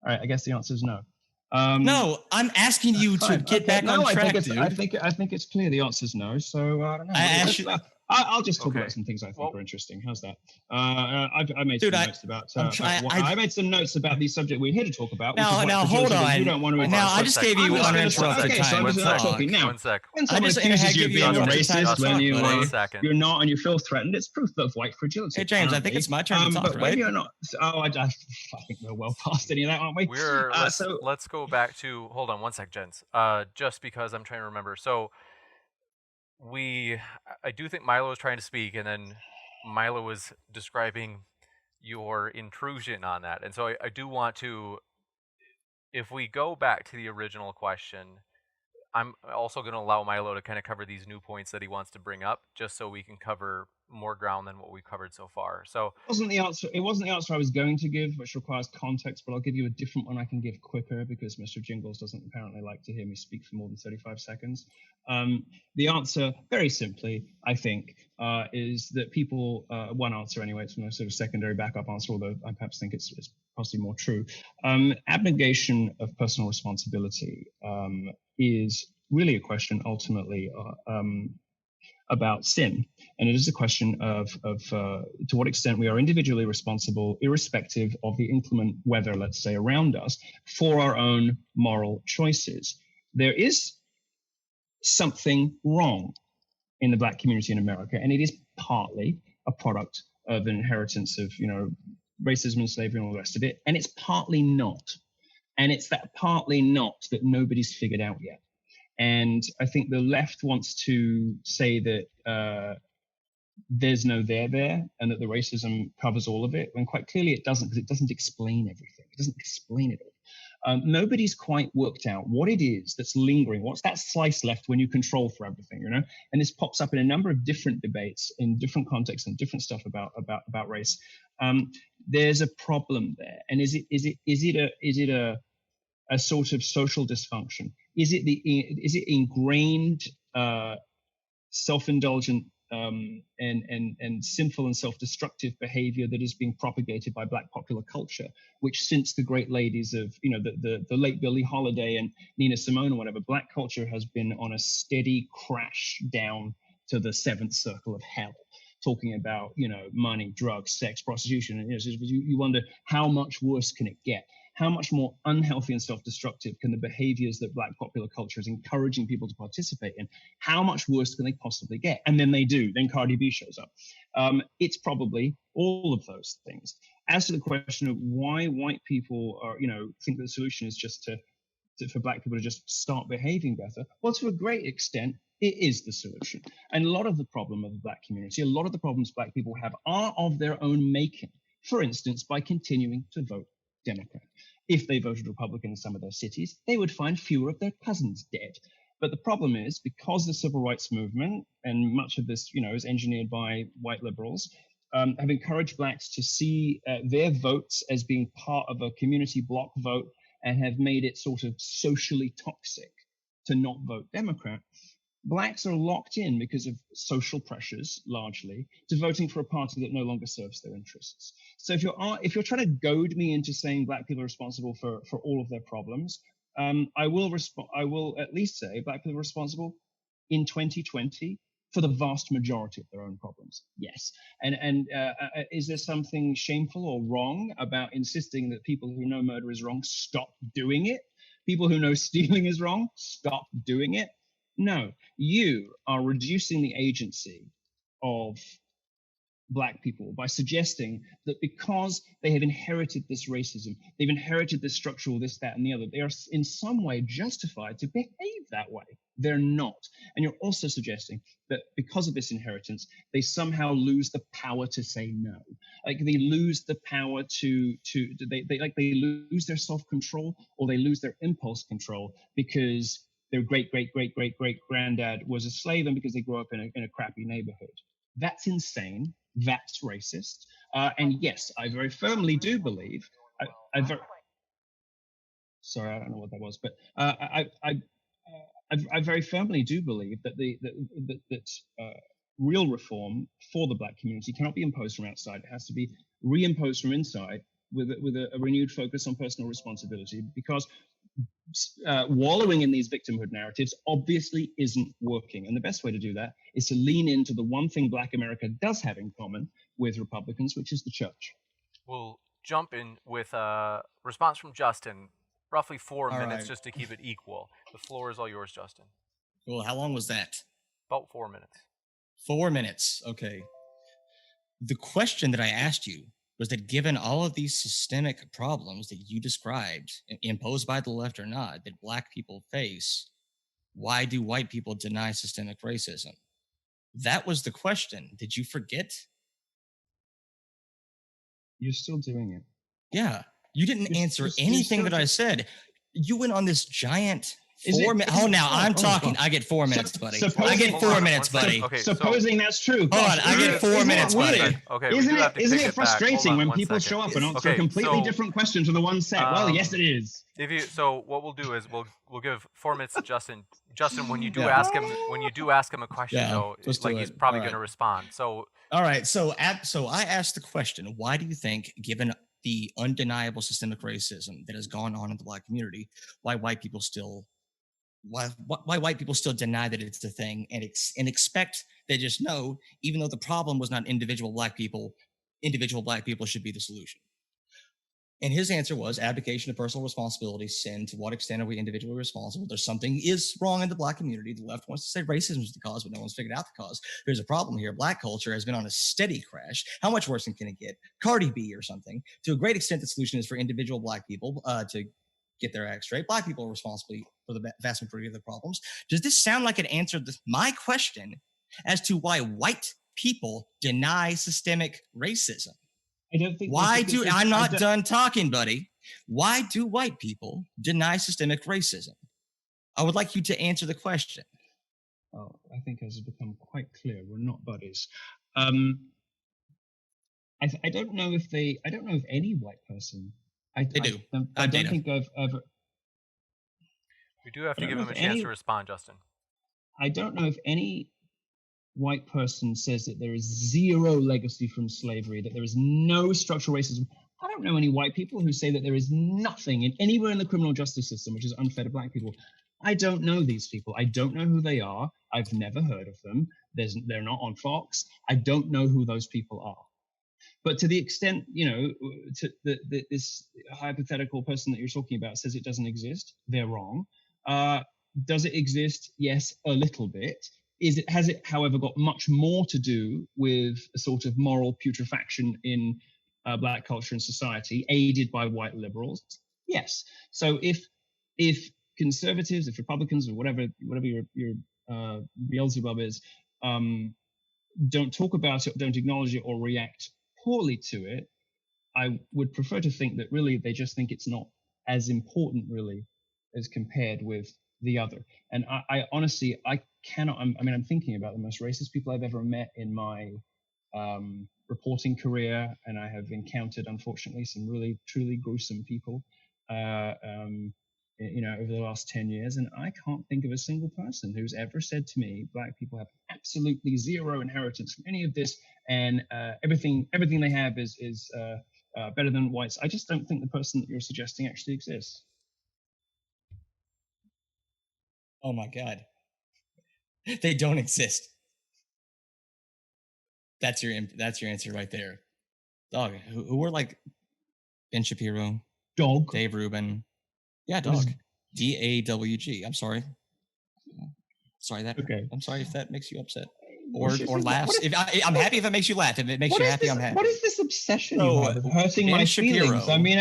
All right, I guess the answer is no. No, I'm asking you to get back on track, dude. I think it's clear the answer is no. So I don't know. I'll just talk about some things I think are interesting. How's that? I made some notes about. I made some notes about the subject we're here to talk about. Now hold on. You don't want to. Now I just gave you uninterrupted time. One sec. When someone accuses you of being a racist when you're not, and you feel threatened, it's proof of white fragility. Hey James, I think it's my turn to talk, but right? when you're not, I think we're well past any of that, aren't we? Let's go back to. Hold on one sec, gents. Just because I'm trying to remember. So. I do think Milo was trying to speak, and then Milo was describing your intrusion on that. And so I do want to, if we go back to the original question, I'm also going to allow Milo to kind of cover these new points that he wants to bring up, just so we can cover more ground than what we've covered so far. So, Wasn't the answer? It wasn't the answer I was going to give, which requires context. But I'll give you a different one I can give quicker because Mr. Jingles doesn't apparently like to hear me speak for more than 35 seconds. The answer, very simply, I think, is that people. One answer anyway. It's my sort of secondary backup answer, although I perhaps think it's possibly more true. Abnegation of personal responsibility is really a question ultimately about sin. And it is a question of to what extent we are individually responsible, irrespective of the inclement weather, let's say, around us, for our own moral choices. There is something wrong in the Black community in America, and it is partly a product of an inheritance of, racism and slavery and all the rest of it, and it's partly not. And it's that partly not that nobody's figured out yet. And I think the left wants to say that there's no there, and that the racism covers all of it, when quite clearly it doesn't, because it doesn't explain everything. It doesn't explain it all. Nobody's quite worked out what it is that's lingering. What's that slice left when you control for everything, And this pops up in a number of different debates in different contexts and different stuff about race. There's a problem there, and is it a sort of social dysfunction? Is it ingrained self-indulgent and sinful and self-destructive behavior that is being propagated by Black popular culture, which since the great ladies of the late Billie Holiday and Nina Simone or whatever, Black culture has been on a steady crash down to the seventh circle of hell, talking about money, drugs, sex, prostitution, and you wonder how much worse can it get? How much more unhealthy and self-destructive can the behaviors that Black popular culture is encouraging people to participate in, how much worse can they possibly get? And then they do. Then Cardi B shows up. It's probably all of those things. As to the question of why white people are, think the solution is just for Black people to just start behaving better, well, to a great extent, it is the solution. And a lot of the problem of the Black community, a lot of the problems Black people have are of their own making. For instance, by continuing to vote Democrat. If they voted Republican in some of their cities, they would find fewer of their cousins dead. But the problem is, because the civil rights movement, and much of this, is engineered by white liberals, have encouraged Blacks to see their votes as being part of a community bloc vote, and have made it sort of socially toxic to not vote Democrat. Blacks are locked in because of social pressures, largely, to voting for a party that no longer serves their interests. So if you're trying to goad me into saying Black people are responsible for all of their problems, I will at least say Black people are responsible in 2020 for the vast majority of their own problems. Yes. And is there something shameful or wrong about insisting that people who know murder is wrong stop doing it? People who know stealing is wrong stop doing it? No, you are reducing the agency of Black people by suggesting that because they have inherited this racism, they've inherited this structural this, that, and the other, they are in some way justified to behave that way. They're not. And you're also suggesting that because of this inheritance, they somehow lose the power to say no. Like they lose the power they lose their self-control, or they lose their impulse control because their great-great-great-great-great-granddad was a slave, and because they grew up in a crappy neighborhood. That's insane. That's racist. And yes, I very firmly do believe. Sorry, I don't know what that was, but I very firmly do believe that that real reform for the Black community cannot be imposed from outside. It has to be reimposed from inside with a renewed focus on personal responsibility, because wallowing in these victimhood narratives obviously isn't working. And the best way to do that is to lean into the one thing Black America does have in common with Republicans, which is the church. We'll jump in with a response from Justin, roughly 4 All minutes, right. just to keep it equal. The floor is all yours, Justin. Well, how long was that? About 4 minutes. 4 minutes. Okay. The question that I asked you was that given all of these systemic problems that you described, imposed by the left or not, that Black people face, why do white people deny systemic racism? That was the question. Did you forget? You're still doing it. Yeah. You didn't answer anything that I said. You went on this giant 4 minutes. Oh, now I'm talking. God. I get 4 minutes, buddy. I Supposing- get 4 minutes, buddy. Okay, Supposing that's true. Hold gosh, on, I get 4 minutes, weird? buddy. Okay, we Isn't do have to isn't kick it it back. Hold frustrating on when one people second. show up and answer Okay, a completely so, different question to the one set? Well, yes, it is. So what we'll do is we'll give 4 minutes to Justin. Justin, when you do ask him a question, though, like he's probably going to respond. So all right. So I asked the question: why do you think, given the undeniable systemic racism that has gone on in the Black community, why white people still white people still deny that it's a thing and expect they just know, even though the problem was not individual Black people should be the solution? And his answer was abdication of personal responsibility, sin. To what extent are we individually responsible? There's something is wrong in the Black community. The left wants to say racism is the cause, but no one's figured out the cause. There's a problem here. Black culture has been on a steady crash. How much worse can it get? Cardi B or something. To a great extent, the solution is for individual Black people to get their act straight. Black people are responsible for the vast majority of the problems. Does this sound like it answered my question as to why white people deny systemic racism? I don't think. I'm not done talking, buddy. Why do white people deny systemic racism? I would like you to answer the question. Oh, I think as has become quite clear, we're not buddies. I don't know if any white person. They do. I don't think I've ever. We do have to give him a chance to respond, Justin. I don't know if any white person says that there is zero legacy from slavery, that there is no structural racism. I don't know any white people who say that there is nothing anywhere in the criminal justice system which is unfair to Black people. I don't know these people. I don't know who they are. I've never heard of them. They're not on Fox. I don't know who those people are. But to the extent, this hypothetical person that you're talking about says it doesn't exist, they're wrong. Does it exist? Yes, a little bit. Has it, however, got much more to do with a sort of moral putrefaction in Black culture and society, aided by white liberals? Yes. So if conservatives, if Republicans, or whatever your Beelzebub is, don't talk about it, don't acknowledge it, or react poorly to it, I would prefer to think that really they just think it's not as important, really, as compared with the other. And I honestly, I cannot, I'm thinking about the most racist people I've ever met in my reporting career, and I have encountered, unfortunately, some really, truly gruesome people, over the last 10 years, and I can't think of a single person who's ever said to me, Black people have absolutely zero inheritance from any of this, and everything they have is better than whites. I just don't think the person that you're suggesting actually exists. Oh my God. They don't exist. That's your answer right there. Dog, who were like Ben Shapiro, Dog, Dave Rubin. Yeah, dog. DAWG. I'm sorry. Okay. I'm sorry if that makes you upset or laughs. I'm happy if it makes you laugh. If it makes you happy, I'm happy. What is this obsession you have with hurting my feelings? I mean,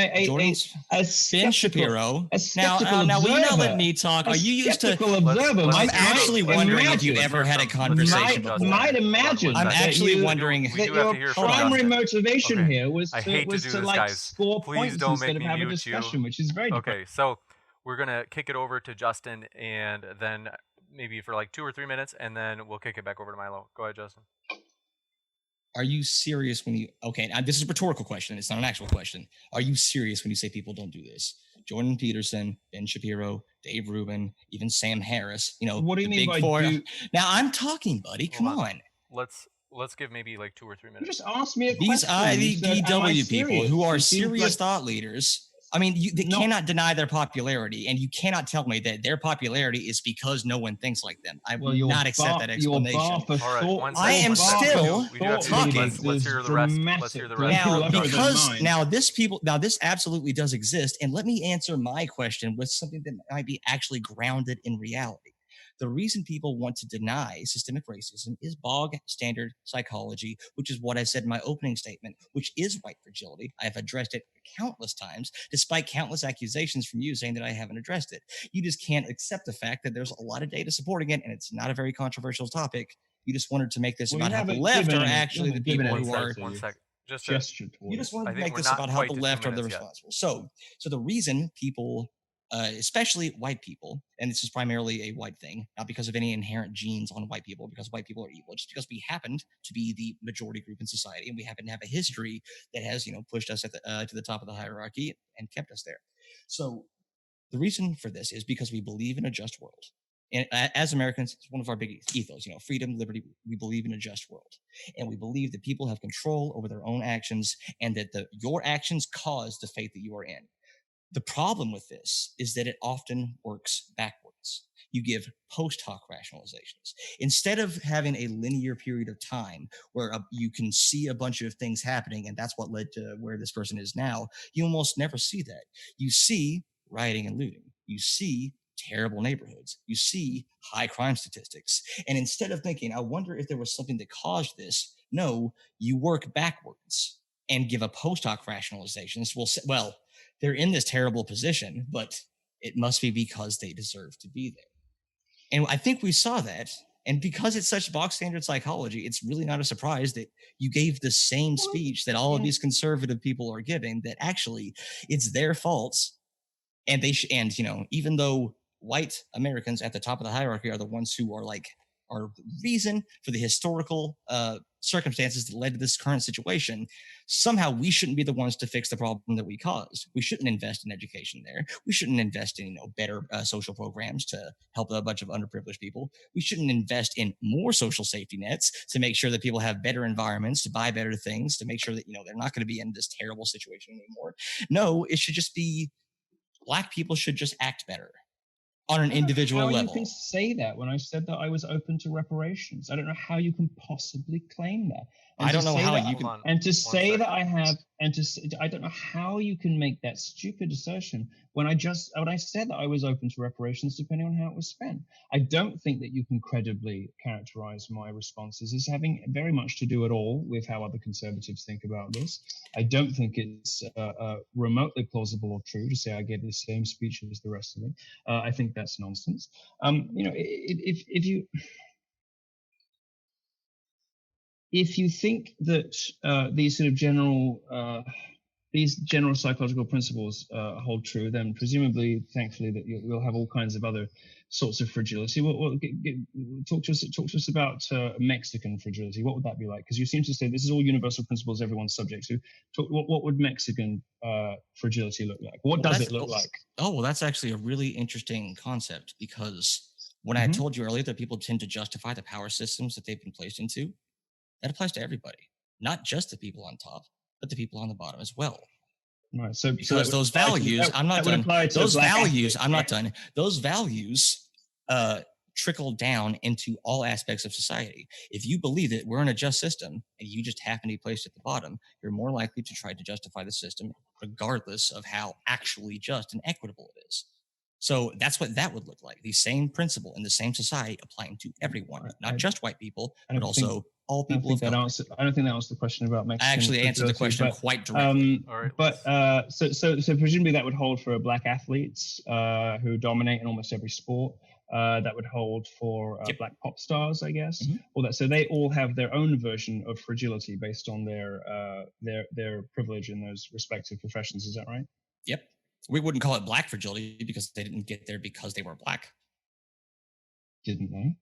Ben Shapiro. Now, will you not let me talk? Are you used to? I'm actually wondering if you ever had a conversation before. Might imagine. I'm actually wondering that your primary motivation here was to like score points instead of have a discussion, which is very different. Okay, so we're gonna kick it over to Justin, and then maybe for like 2 or 3 minutes, and then we'll kick it back over to Milo. Go ahead, Justin. Are you serious when you... Okay, now this is a rhetorical question. It's not an actual question. Are you serious when you say people don't do this? Jordan Peterson, Ben Shapiro, Dave Rubin, even Sam Harris, what do you mean by four? Now, I'm talking, buddy. Come on. Let's give maybe like 2 or 3 minutes. You just asked me a question. These IDW people who are serious thought leaders... I mean, they cannot deny their popularity, and you cannot tell me that their popularity is because no one thinks like them. I will not accept that explanation. All right, I am still talking. Let's hear the rest. Let's hear the rest. Now, this absolutely does exist, and let me answer my question with something that might be actually grounded in reality. The reason people want to deny systemic racism is bog standard psychology, which is what I said in my opening statement, which is white fragility. I have addressed it countless times, despite countless accusations from you saying that I haven't addressed it. You just can't accept the fact that there's a lot of data supporting it, and it's not a very controversial topic. You just wanted to make this about how the left are actually the people who are... One sec. You just wanted to make this about how the left are the responsible. So the reason people especially white people, and this is primarily a white thing, not because of any inherent genes on white people, because white people are evil, just because we happened to be the majority group in society, and we happen to have a history that has, pushed us at to the top of the hierarchy and kept us there. So the reason for this is because we believe in a just world. And as Americans, it's one of our big ethos, freedom, liberty. We believe in a just world. And we believe that people have control over their own actions and that your actions cause the fate that you are in. The problem with this is that it often works backwards. You give post hoc rationalizations. Instead of having a linear period of time where you can see a bunch of things happening and that's what led to where this person is now, you almost never see that. You see rioting and looting. You see terrible neighborhoods. You see high crime statistics. And instead of thinking, I wonder if there was something that caused this, no, you work backwards and give a post hoc rationalization. Well, they're in this terrible position, but it must be because they deserve to be there. And I think we saw that. And because it's such box standard psychology, it's really not a surprise that you gave the same speech that all of these conservative people are giving, that actually it's their faults. And even though white Americans at the top of the hierarchy are the ones who are the reason for the historical circumstances that led to this current situation, somehow we shouldn't be the ones to fix the problem that we caused. We shouldn't invest in education there. We shouldn't invest in better social programs to help a bunch of underprivileged people. We shouldn't invest in more social safety nets to make sure that people have better environments, to buy better things, to make sure that they're not going to be in this terrible situation anymore. No, it should just be Black people should just act better on an individual level. You can say that when I said that I was open to reparations. I don't know how you can possibly claim that. I don't know how you can. And to say that I have, I don't know how you can make that stupid assertion when I said that I was open to reparations depending on how it was spent. I don't think that you can credibly characterize my responses as having very much to do at all with how other conservatives think about this. I don't think it's remotely plausible or true to say I gave the same speech as the rest of them. I think that's nonsense. If you think that these sort of general psychological principles hold true, then presumably, thankfully, that you'll have all kinds of other sorts of fragility. Talk to us about Mexican fragility. What would that be like? Because you seem to say this is all universal principles everyone's subject to. What would Mexican fragility look like? What does it look like? Oh, well, that's actually a really interesting concept, because when I told you earlier that people tend to justify the power systems that they've been placed into, that applies to everybody, not just the people on top, but the people on the bottom as well. Right. So because those values, I'm not done. Those values trickle down into all aspects of society. If you believe that we're in a just system and you just happen to be placed at the bottom, you're more likely to try to justify the system regardless of how actually just and equitable it is. So that's what that would look like. The same principle in the same society applying to everyone, not just white people, but also all people of color. I don't think that answered the question about Mexican. I actually answered the question quite directly. So presumably that would hold for black athletes who dominate in almost every sport. That would hold for black pop stars, I guess. All that. So they all have their own version of fragility based on their privilege in those respective professions. Is that right? Yep. We wouldn't call it black fragility because they didn't get there because they were black. Didn't they?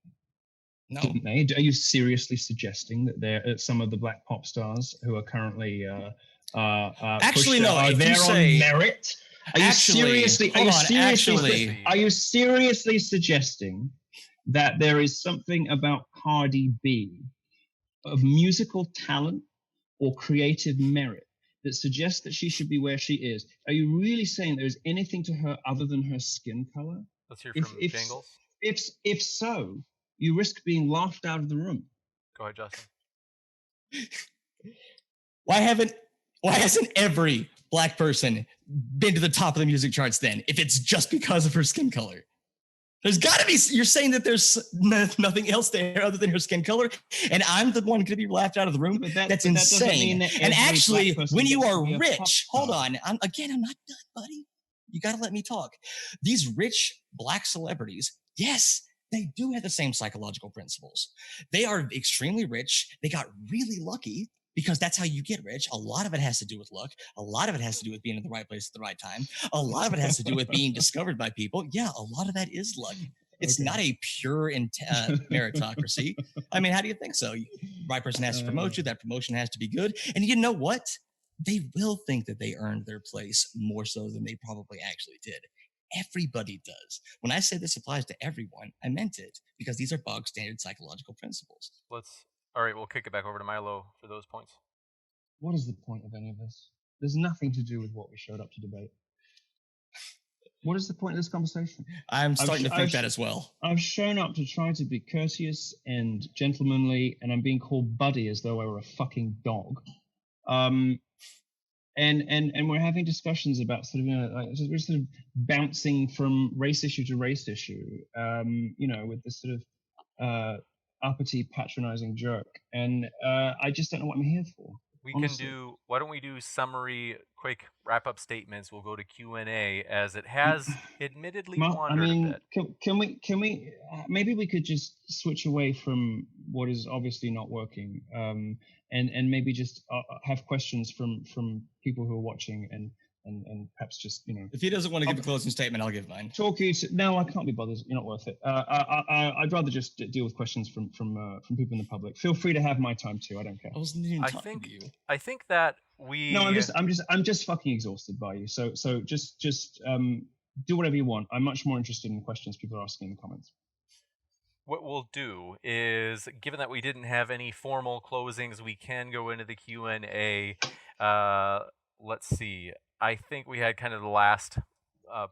No. Didn't they? Are you seriously suggesting that they're some of the black pop stars who are currently actually no? Are there on merit? Are you seriously suggesting that there is something about Cardi B of musical talent or creative merit that suggests that she should be where she is? Are you really saying there is anything to her other than her skin color? Let's hear from Jangles. If so, you risk being laughed out of the room. Go ahead, Justin. Why hasn't every black person been to the top of the music charts then, if it's just because of her skin color? There's got to be, you're saying that there's nothing else there other than her skin color, and I'm the one going to be laughed out of the room? That's insane. And actually, when you are rich, hold on, I'm not done, buddy. You got to let me talk. These rich black celebrities, yes, they do have the same psychological principles. They are extremely rich. They got really lucky. because that's how you get rich. A lot of it has to do with luck. A lot of it has to do with being in the right place at the right time. A lot of it has to do with being discovered by people. Yeah, a lot of that is luck. It's Okay. not a pure meritocracy. I mean, how do you think so? Right person has to promote you. That promotion has to be good. And you know what? They will think that they earned their place more so than they probably actually did. Everybody does. When I say this applies to everyone, I meant it because these are bog standard psychological principles. All right, we'll kick it back over to Milo for those points. What is the point of any of this? There's nothing to do with what we showed up to debate. What is the point of this conversation? I'm starting to think that as well. I've shown up to try to be courteous and gentlemanly, and I'm being called buddy as though I were a fucking dog. And we're having discussions about sort of, we're sort of bouncing from race issue to race issue, with this sort of uppity, patronizing jerk. And I just don't know what I'm here for. Why don't we do summary, quick wrap-up statements? We'll go to Q&A, as it has admittedly wandered a bit. Can we, maybe we could just switch away from what is obviously not working, and maybe just have questions from people who are watching, and perhaps just, If he doesn't want to give a closing statement, I'll give mine. No, I can't be bothered. You're not worth it. I'd rather just deal with questions from people in the public. Feel free to have my time too. I don't care. I wasn't even talking to you. I think that we. No, I'm just fucking exhausted by you. So just do whatever you want. I'm much more interested in questions people are asking in the comments. What we'll do is, given that we didn't have any formal closings, we can go into the Q&A. Let's see. I think we had kind of the last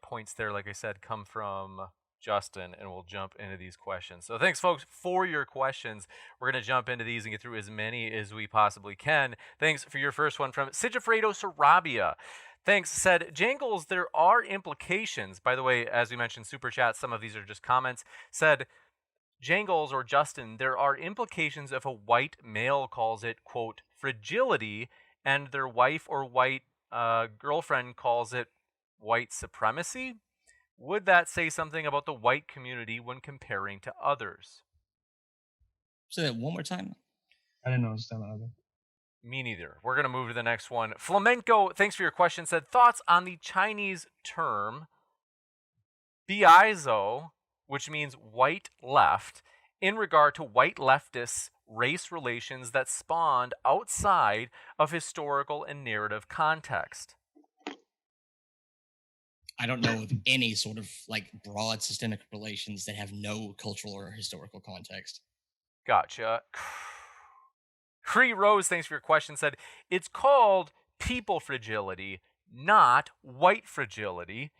points there, like I said, come from Justin, and we'll jump into these questions. So thanks, folks, for your questions. We're going to jump into these and get through as many as we possibly can. Thanks for your first one from Sigifredo Sarabia. Thanks, said, Jangles, there are implications. By the way, as we mentioned, Super Chat, some of these are just comments. Said, Jangles or Justin, there are implications if a white male calls it, quote, fragility, and their wife or white girlfriend calls it white supremacy. Would that say something about the white community when comparing to others? Say that one more time. I didn't understand that either. Me neither. We're going to move to the next one. Flamenco, thanks for your question, said, thoughts on the Chinese term biaizo, which means white left, in regard to white leftists' race relations that spawned outside of historical and narrative context? I don't know of any sort of broad systemic relations that have no cultural or historical context. Gotcha. Cree Rose, thanks for your question, said, it's called people fragility, not white fragility.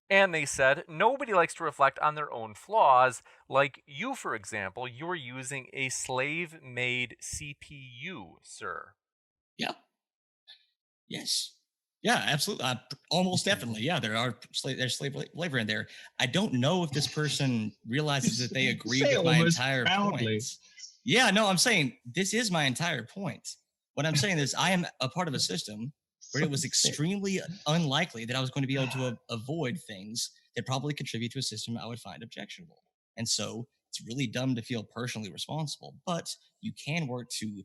And they said, nobody likes to reflect on their own flaws. Like you, for example, you're using a slave-made CPU, sir. Yeah. Yes. Yeah, absolutely. Almost definitely. Yeah, there's slave labor in there. I don't know if this person realizes that they agree with my entire point. Yeah, no, I'm saying this is my entire point. What I'm saying is I am a part of a system where it was extremely unlikely that I was going to be able to avoid things that probably contribute to a system I would find objectionable. And so it's really dumb to feel personally responsible, but you can work to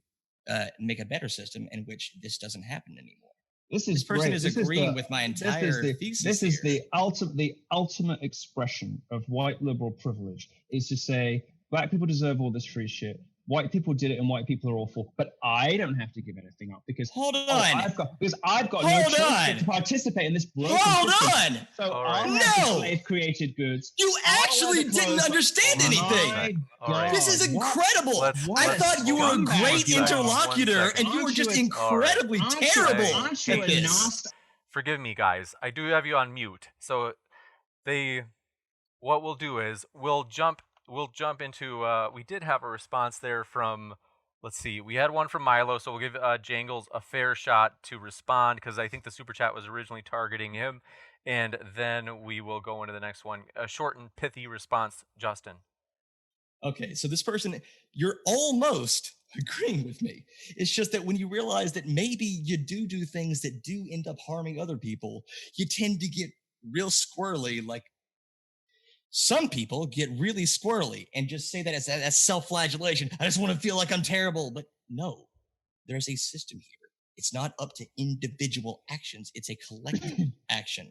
make a better system in which this doesn't happen anymore. This person is agreeing with my entire thesis. This is the ultimate expression of white liberal privilege, is to say black people deserve all this free shit. White people did it, and white people are awful. But I don't have to give anything up because I've got no choice to participate in this broken system. So I have slave-created goods. You actually didn't understand anything. Right. This is incredible. I thought you were a great interlocutor, and you were just incredibly terrible at this. Forgive me, guys. I do have you on mute. So what we'll do is we'll jump into, we did have a response there from, let's see, we had one from Milo, so we'll give Jangles a fair shot to respond, because I think the Super Chat was originally targeting him, and then we will go into the next one. A short and pithy response, Justin. Okay, so this person, you're almost agreeing with me. It's just that when you realize that maybe you do things that do end up harming other people, you tend to get real squirrely, like some people get really squirrely and just say that as self-flagellation. I just want to feel like I'm terrible. But no, There's a system here. It's not up to individual actions, it's a collective action.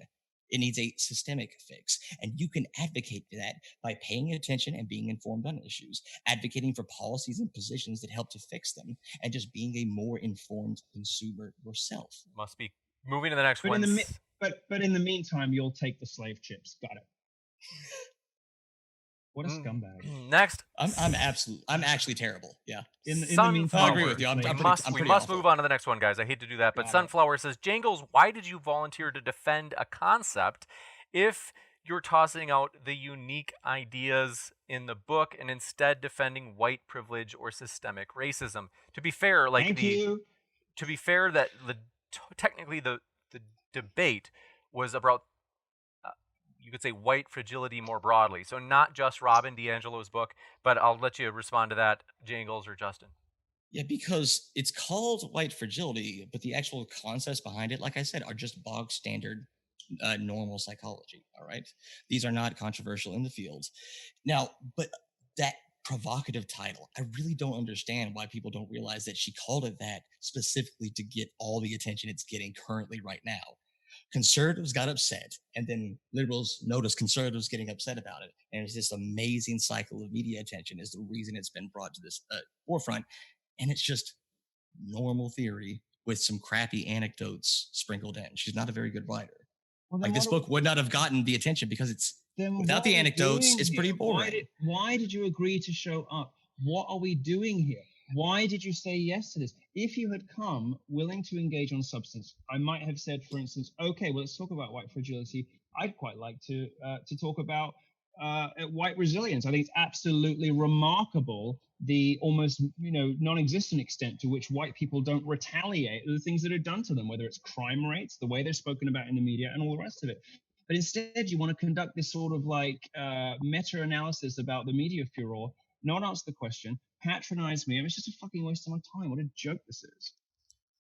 It needs a systemic fix. And you can advocate for that by paying attention and being informed on issues, advocating for policies and positions that help to fix them, and just being a more informed consumer yourself. Must be moving to the next But one. but in the meantime, you'll take the slave chips. Got it. What a scumbag. Next. I'm actually terrible. Yeah. In the Sunflower. meantime, I agree with you. I'm We pretty must awful. move on to the next one, guys. I hate to do that, but Got it. Sunflower says, Jangles, why did you volunteer to defend a concept if you're tossing out the unique ideas in the book and instead defending white privilege or systemic racism? To be fair, to be fair, that technically the debate was about, you could say, white fragility more broadly. So not just Robin DiAngelo's book, but I'll let you respond to that, Jangles or Justin. Yeah, because it's called white fragility, but the actual concepts behind it, like I said, are just bog standard normal psychology. All right. These are not controversial in the field. Now, but that provocative title, I really don't understand why people don't realize that she called it that specifically to get all the attention it's getting currently right now. Conservatives got upset, and then liberals noticed conservatives getting upset about it. And it's this amazing cycle of media attention is the reason it's been brought to this forefront. And it's just normal theory with some crappy anecdotes sprinkled in. She's not a very good writer. Well, like, this book would not have gotten the attention because it's without the anecdotes, it's pretty boring. Why did you agree to show up? What are we doing here? Why did you say yes to this? If you had come willing to engage on substance, I might have said, for instance, okay, well, let's talk about white fragility. I'd quite like to talk about white resilience. I think it's absolutely remarkable the almost non-existent extent to which white people don't retaliate the things that are done to them, whether it's crime rates, the way they're spoken about in the media, and all the rest of it. But instead, you want to conduct this sort of meta-analysis about the media furor, not answer the question, patronize me. I mean, it's just a fucking waste of my time. What a joke this is.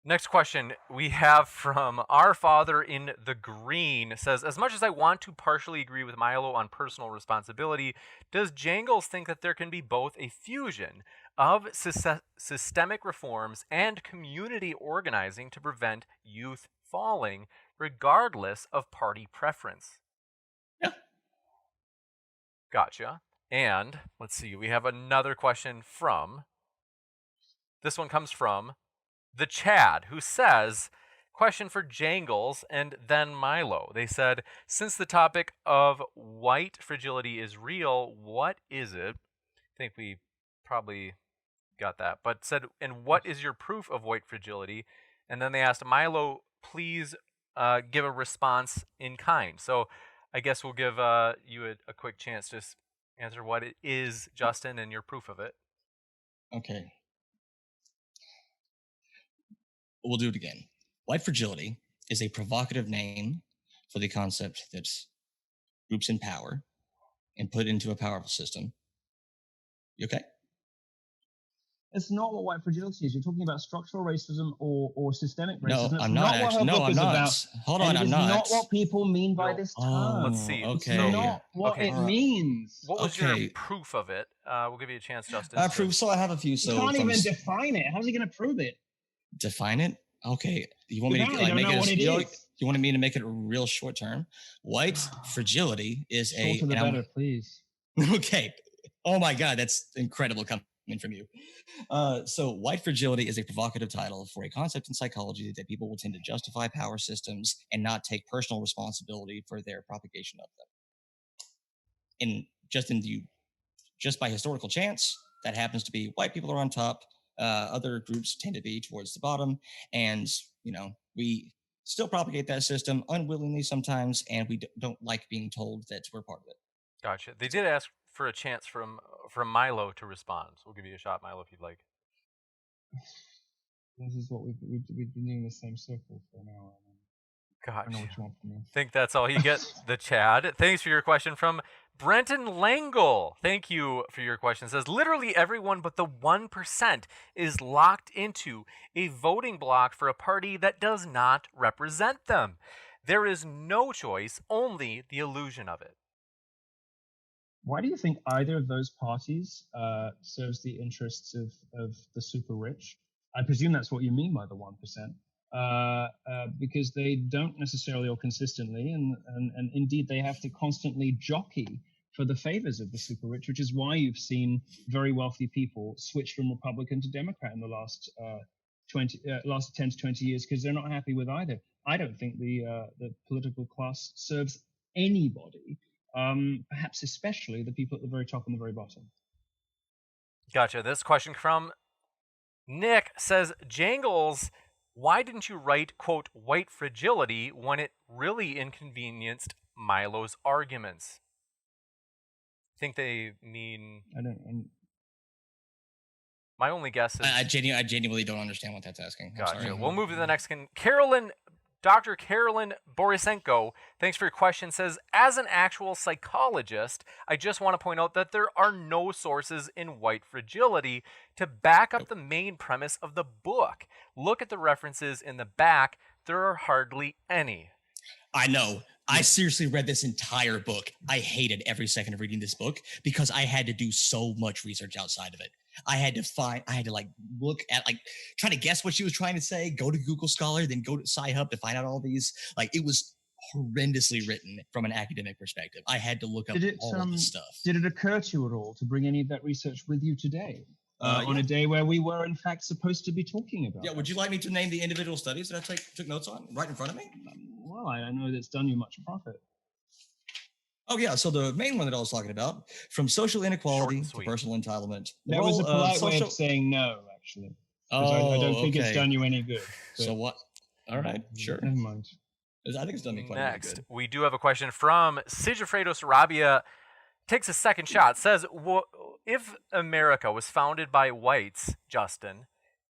Next question we have from Our Father in the Green. Says, as much as I want to partially agree with Milo on personal responsibility, does Jangles think that there can be both a fusion of systemic reforms and community organizing to prevent youth falling, regardless of party preference? Yeah. Gotcha. And let's see, we have another question from, this one comes from the Chad, who says, question for Jangles and then Milo. They said, since the topic of white fragility is real, what is it? I think we probably got that, but said, and what is your proof of white fragility? And then they asked, Milo, please give a response in kind. So I guess we'll give you a quick chance to answer what it is, Justin, and your proof of it. Okay. We'll do it again. White fragility is a provocative name for the concept that groups in power and put into a powerful system. You okay? It's not what white fragility is. You're talking about structural racism or systemic racism. No, I'm not actually. No, I'm not. Hold on, I'm not. It's not what people mean by this term. Let's see. Okay. It's not what it means. What was your proof of it? We'll give you a chance, Justin. Proof. So I have a few. So you can't even define it. How's he going to prove it? Define it? Okay. You want me to make it? You wanted me to make it real short term? White fragility is Shorter the better, please. Okay. Oh my God, that's incredible coming from you. So white fragility is a provocative title for a concept in psychology that people will tend to justify power systems and not take personal responsibility for their propagation of them. And just by historical chance, that happens to be white people are on top. Other groups tend to be towards the bottom, and we still propagate that system unwillingly sometimes, and we don't like being told that we're part of it. Gotcha. They did ask for a chance from Milo to respond, so we'll give you a shot, Milo, if you'd like. This is what we've been doing the same circle for an hour. Gosh. I know what you want from me. Think that's all you get, the Chad. Thanks for your question from Brenton Langle. Thank you for your question. It says, literally everyone but the 1% is locked into a voting block for a party that does not represent them. There is no choice, only the illusion of it. Why do you think either of those parties serves the interests of the super rich? I presume that's what you mean by the 1%. Because they don't necessarily or consistently, and indeed they have to constantly jockey for the favors of the super rich, which is why you've seen very wealthy people switch from Republican to Democrat in the last 10 to 20 years, because they're not happy with either. I don't think the political class serves anybody, perhaps especially the people at the very top and the very bottom. Gotcha. This question from Nick says, Jangles, why didn't you write, quote, white fragility when it really inconvenienced Milo's arguments? I think they mean... My only guess is... I genuinely don't understand what that's asking. Gotcha. We'll move to the next one. Dr. Carolyn Borisenko, thanks for your question, says, as an actual psychologist, I just want to point out that there are no sources in White Fragility to back up the main premise of the book. Look at the references in the back. There are hardly any. I know. I seriously read this entire book. I hated every second of reading this book because I had to do so much research outside of it. I had to like look at, like, trying to guess what she was trying to say, go to Google Scholar, then go to Sci-Hub to find out all these. Like, it was horrendously written from an academic perspective. I had to look up all of this stuff. Did it occur to you at all to bring any of that research with you today? On a day where we were, in fact, supposed to be talking about it. Would you like me to name the individual studies that I took notes on right in front of me? Well, I know that's done you much profit. Oh, yeah. So the main one that I was talking about, from social inequality to personal entitlement. That was a polite way of saying no, actually. I don't think it's done you any good. So what? All right, sure. Never mind. I think it's done me quite Next, good. we do have a question from Sigifredo Sarabia. Takes a second shot. Says, if America was founded by whites, Justin,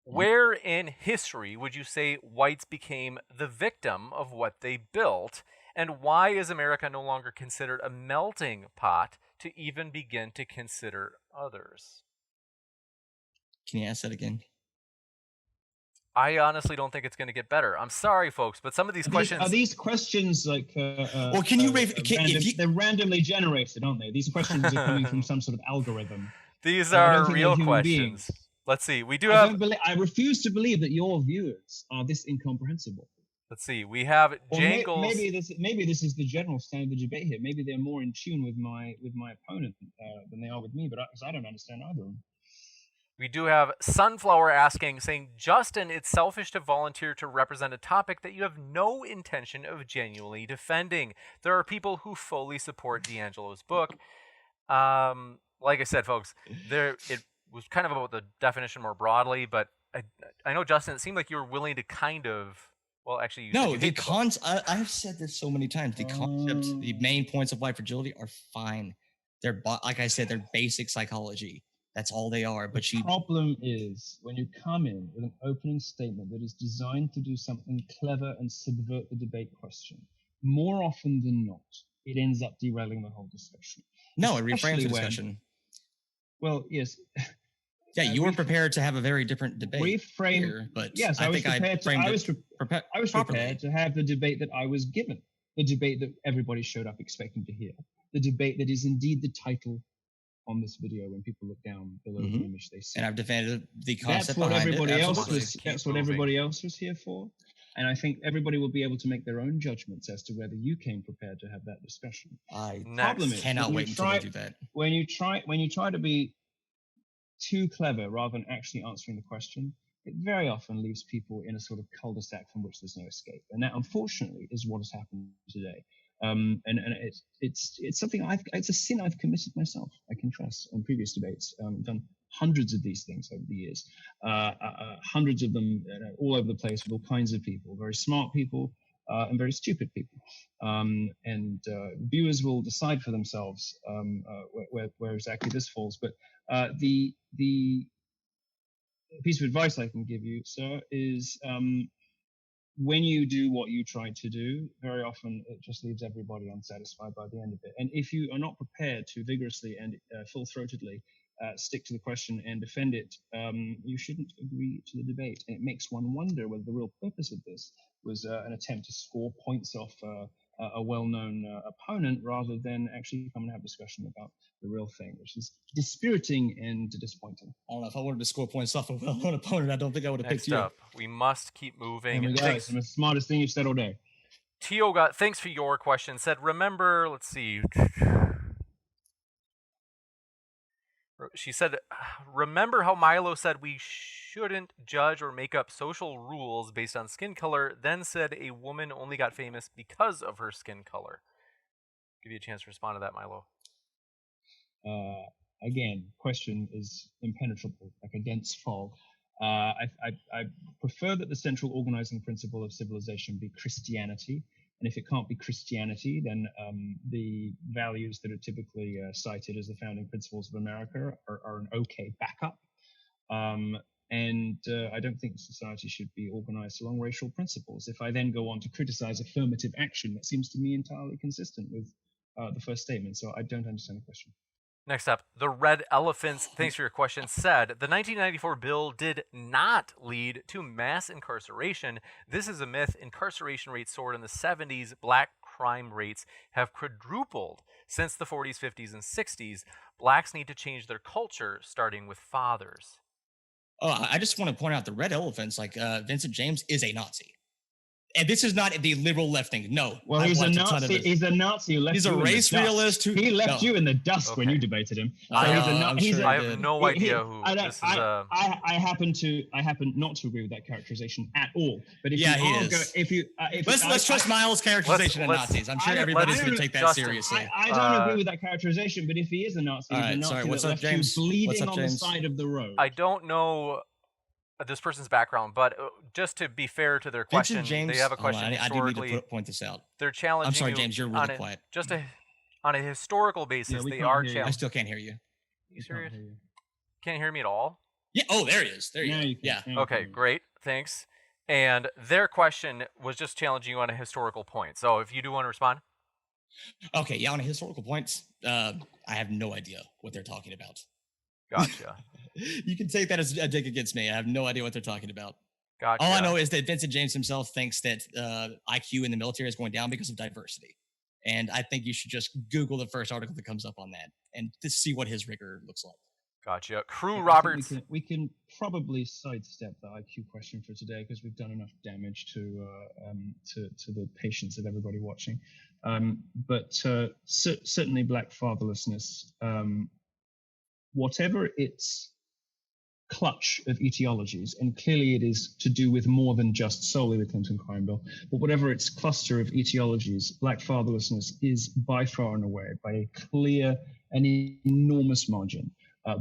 where in history would you say whites became the victim of what they built? And why is America no longer considered a melting pot to even begin to consider others? Can you ask that again? I honestly don't think it's going to get better. I'm sorry, folks, but some of these questions... Are these questions like... well, can you... they're randomly generated, aren't they? These questions are coming from some sort of algorithm. These are real questions. Let's see. We do have... I refuse to believe that your viewers are this incomprehensible. Let's see. We have Jangles... Maybe this is the general standard of the debate here. Maybe they're more in tune with my opponent than they are with me, but I don't understand either of them. We do have Sunflower saying, Justin, it's selfish to volunteer to represent a topic that you have no intention of genuinely defending. There are people who fully support D'Angelo's book. Like I said, folks, it was kind of about the definition more broadly, but I know, Justin, it seemed like you were willing to kind of... Well, actually, I've said this so many times. The concept, the main points of white fragility are fine. They're, like I said, they're basic psychology. That's all they are. But the problem is when you come in with an opening statement that is designed to do something clever and subvert the debate question, more often than not, it ends up derailing the whole discussion. No, it reframes the discussion. Well, yes. Yeah, you were prepared to have a very different debate. Yes, I was prepared to have the debate that I was given, the debate that everybody showed up expecting to hear, the debate that is indeed the title on this video when people look down below the image they see. And I've defended the concept. That's what everybody else was here for. And I think everybody will be able to make their own judgments as to whether you came prepared to have that discussion. I cannot wait until we do that. When you try to be too clever rather than actually answering the question, it very often leaves people in a sort of cul-de-sac from which there's no escape. And that, unfortunately, is what has happened today. And it's something it's a sin I've committed myself, I confess, on previous debates. I've done hundreds of these things over the years, hundreds of them all over the place with all kinds of people, very smart people and very stupid people. And viewers will decide for themselves where exactly this falls. But the piece of advice I can give you, sir, is when you do what you try to do, very often it just leaves everybody unsatisfied by the end of it. And if you are not prepared to vigorously and full-throatedly stick to the question and defend it, you shouldn't agree to the debate. And it makes one wonder whether the real purpose of this was an attempt to score points off a well-known opponent rather than actually come and have a discussion about the real thing, which is dispiriting and disappointing. I don't know if I wanted to score points off a well-known opponent. I don't think I would have picked Next you. up, we must keep moving. There we go. It's the smartest thing you've said all day. Tio got thanks for your question. Said, remember, let's see. She said, remember how Milo said we shouldn't judge or make up social rules based on skin color, then said a woman only got famous because of her skin color. Give you a chance to respond to that, Milo. Again, question is impenetrable, like a dense fog. I prefer that the central organizing principle of civilization be Christianity. And if it can't be Christianity, then the values that are typically cited as the founding principles of America are an okay backup. And I don't think society should be organized along racial principles. If I then go on to criticize affirmative action, that seems to me entirely consistent with the first statement. So I don't understand the question. Next up, the Red Elephants, thanks for your question, said the 1994 bill did not lead to mass incarceration. This is a myth. Incarceration rates soared in the 70s. Black crime rates have quadrupled since the 40s, 50s, and 60s. Blacks need to change their culture, starting with fathers. Oh, I just want to point out the Red Elephants, like Vincent James is a Nazi. And this is not the liberal left thing. No. Well, he's a Nazi. He's a Nazi who left. He's a race realist who he left you in the dust when you debated him. So I have no idea who this is. I happen not to agree with that characterization at all. But if let's trust Miles' characterization of Nazis. I'm sure everybody's going to take that seriously. I don't agree with that characterization. But if he is a Nazi, he's a Nazi that left you bleeding on the side of the road. I don't know this person's background, but just to be fair to their question, James, they have a question. I do need to point this out. They're challenging. I'm sorry, James, you're really quiet. On a historical basis, they are challenging. I still can't hear you. You serious? Can't hear me at all? Yeah. Oh, there he is. There you go. Yeah. Okay, great. Thanks. And their question was just challenging you on a historical point. So if you do want to respond. Okay. Yeah. On a historical point, I have no idea what they're talking about. Gotcha. You can take that as a dig against me. I have no idea what they're talking about. Gotcha. All I know is that Vincent James himself thinks that IQ in the military is going down because of diversity. And I think you should just Google the first article that comes up on that and to see what his rigor looks like. Gotcha. Crew Roberts. We can probably sidestep the IQ question for today because we've done enough damage to the patience of everybody watching. But certainly black fatherlessness, whatever its clutch of etiologies, and clearly it is to do with more than just solely the Clinton crime bill, but whatever its cluster of etiologies, black fatherlessness is by far and away, by a clear and enormous margin,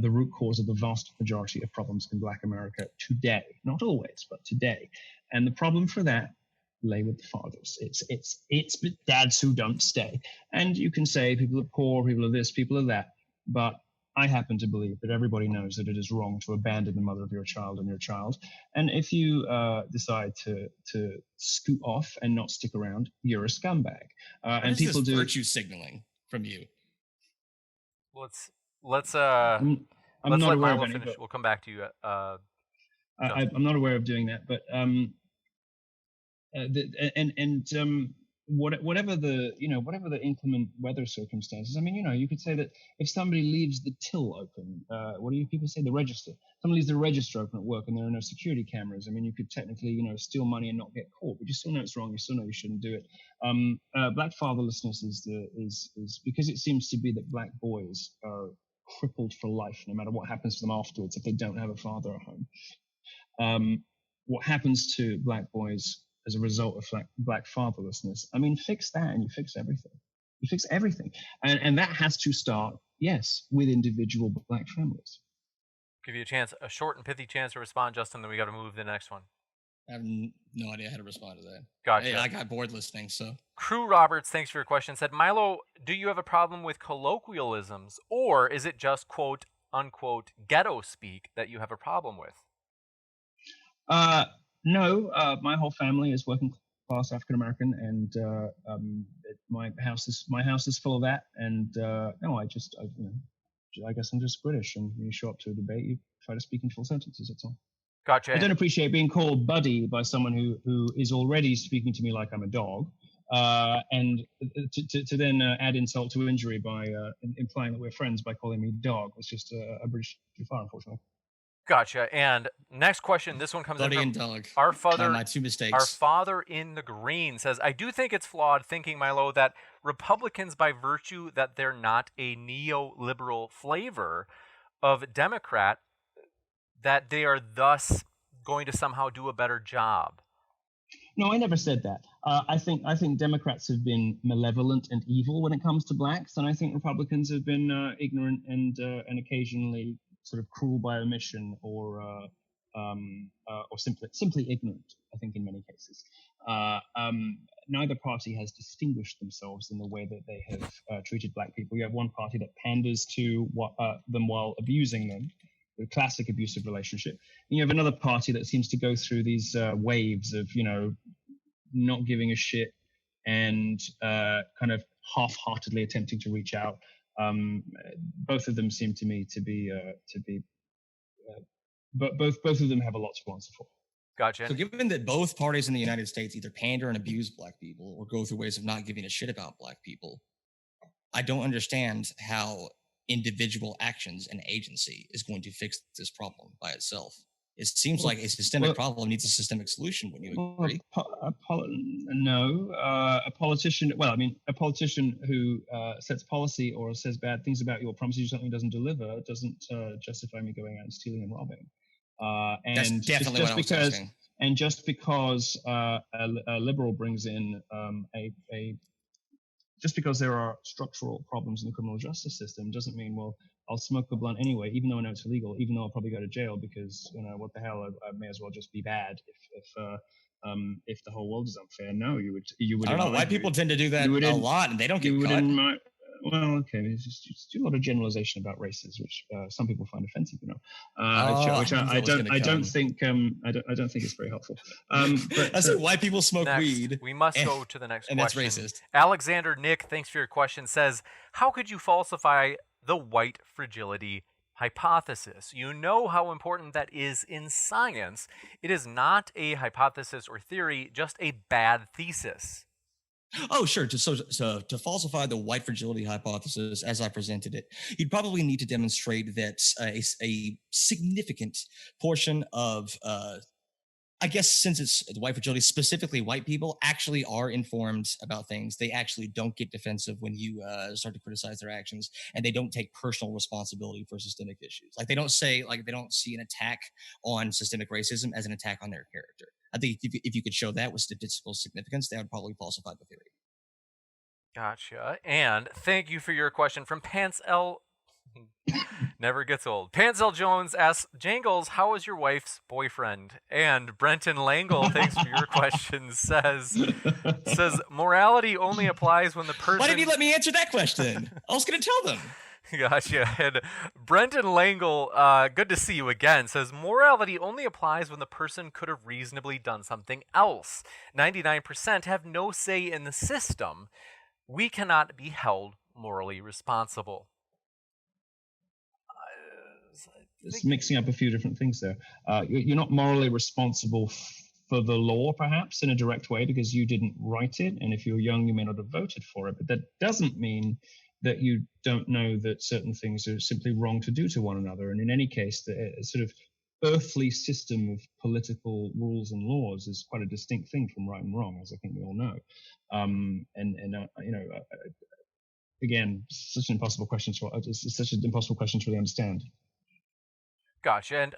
the root cause of the vast majority of problems in Black America today. Not always, but today. And the problem for that lay with the fathers. It's dads who don't stay. And you can say people are poor, people are this, people are that, but I happen to believe that everybody knows that it is wrong to abandon the mother of your child and your child. And if you decide to scoot off and not stick around, you're a scumbag. And people do virtue signaling from you. Let's I'm let not aware of Milo any, finish. but We'll come back to you. I'm not aware of doing that. But whatever the inclement weather circumstances, I mean, you could say that if somebody leaves the till open, what do you people say, the register? Someone leaves the register open at work and there are no security cameras. I mean, you could technically, steal money and not get caught, but you still know it's wrong. You still know you shouldn't do it. Black fatherlessness is because it seems to be that black boys are crippled for life, no matter what happens to them afterwards if they don't have a father at home. What happens to black boys as a result of black fatherlessness? I mean, fix that and you fix everything. You fix everything. And that has to start, yes, with individual black families. Give you a short and pithy chance to respond, Justin, then we got to move to the next one. I have no idea how to respond to that. Gotcha. Hey, I got bored listening, so. Crew Roberts, thanks for your question, said, Milo, do you have a problem with colloquialisms, or is it just, quote, unquote, ghetto speak that you have a problem with? No, my whole family is working class African American, and my house is full of that. And no, I guess I'm just British. And when you show up to a debate, you try to speak in full sentences. That's all. Gotcha. I don't appreciate being called buddy by someone who is already speaking to me like I'm a dog. and to then add insult to injury by implying that we're friends by calling me dog was just a bridge too far, unfortunately. Gotcha. And next question, this one comes Buddy in and from dog. our father. My two mistakes. Our father in the green says, I do think it's flawed thinking, Milo, that Republicans, by virtue that they're not a neoliberal flavor of Democrat, that they are thus going to somehow do a better job. No, I never said that. I think Democrats have been malevolent and evil when it comes to blacks, and I think Republicans have been ignorant and occasionally sort of cruel by omission or simply ignorant. I think in many cases, neither party has distinguished themselves in the way that they have treated black people. You have one party that panders to them while abusing them. The classic abusive relationship. And you have another party that seems to go through these waves of, not giving a shit and kind of half-heartedly attempting to reach out. Both of them seem to me to be both of them have a lot to answer for. Gotcha. So given that both parties in the United States either pander and abuse black people or go through ways of not giving a shit about black people, I don't understand how individual actions and agency is going to fix this problem by itself. It seems like a systemic problem needs a systemic solution. Wouldn't you agree? No, a politician. Well, I mean, a politician who sets policy or says bad things about you or promises you something doesn't deliver doesn't justify me going out and stealing and robbing. And that's definitely what I was asking. And just because a liberal brings in just because there are structural problems in the criminal justice system doesn't mean, well, I'll smoke a blunt anyway, even though I know it's illegal, even though I'll probably go to jail because, what the hell, I may as well just be bad if the whole world is unfair. No, you would. I don't know. White people tend to do that a lot, and they don't get caught. Well, okay, it's just a lot of generalization about races, which some people find offensive, which I don't think it's very helpful. But I said white people smoke weed. We must go to the next question. And that's racist. Alexander Nick, thanks for your question, says, how could you falsify the white fragility hypothesis? You know how important that is in science. It is not a hypothesis or theory, just a bad thesis. Oh, sure. To falsify the white fragility hypothesis as I presented it, you'd probably need to demonstrate that a significant portion of, I guess since it's the white fragility, specifically white people actually are informed about things. They actually don't get defensive when you start to criticize their actions, and they don't take personal responsibility for systemic issues. Like they don't see an attack on systemic racism as an attack on their character. I think if you could show that with statistical significance, that would probably falsify the theory. Gotcha. And thank you for your question from Pants L. Never gets old. Pants L. Jones asks, Jangles, how is your wife's boyfriend? And Brenton Langle, thanks for your question, says morality only applies when the person... Why didn't you let me answer that question? I was going to tell them. Gotcha. And Brenton Langle, good to see you again, says morality only applies when the person could have reasonably done something else. 99% have no say in the system. We cannot be held morally responsible. It's mixing up a few different things there. You're not morally responsible for the law, perhaps, in a direct way, because you didn't write it. And if you're young, you may not have voted for it. But that doesn't mean that you don't know that certain things are simply wrong to do to one another. And in any case, the sort of earthly system of political rules and laws is quite a distinct thing from right and wrong, as I think we all know. Again, such an impossible question to really understand. Gotcha. And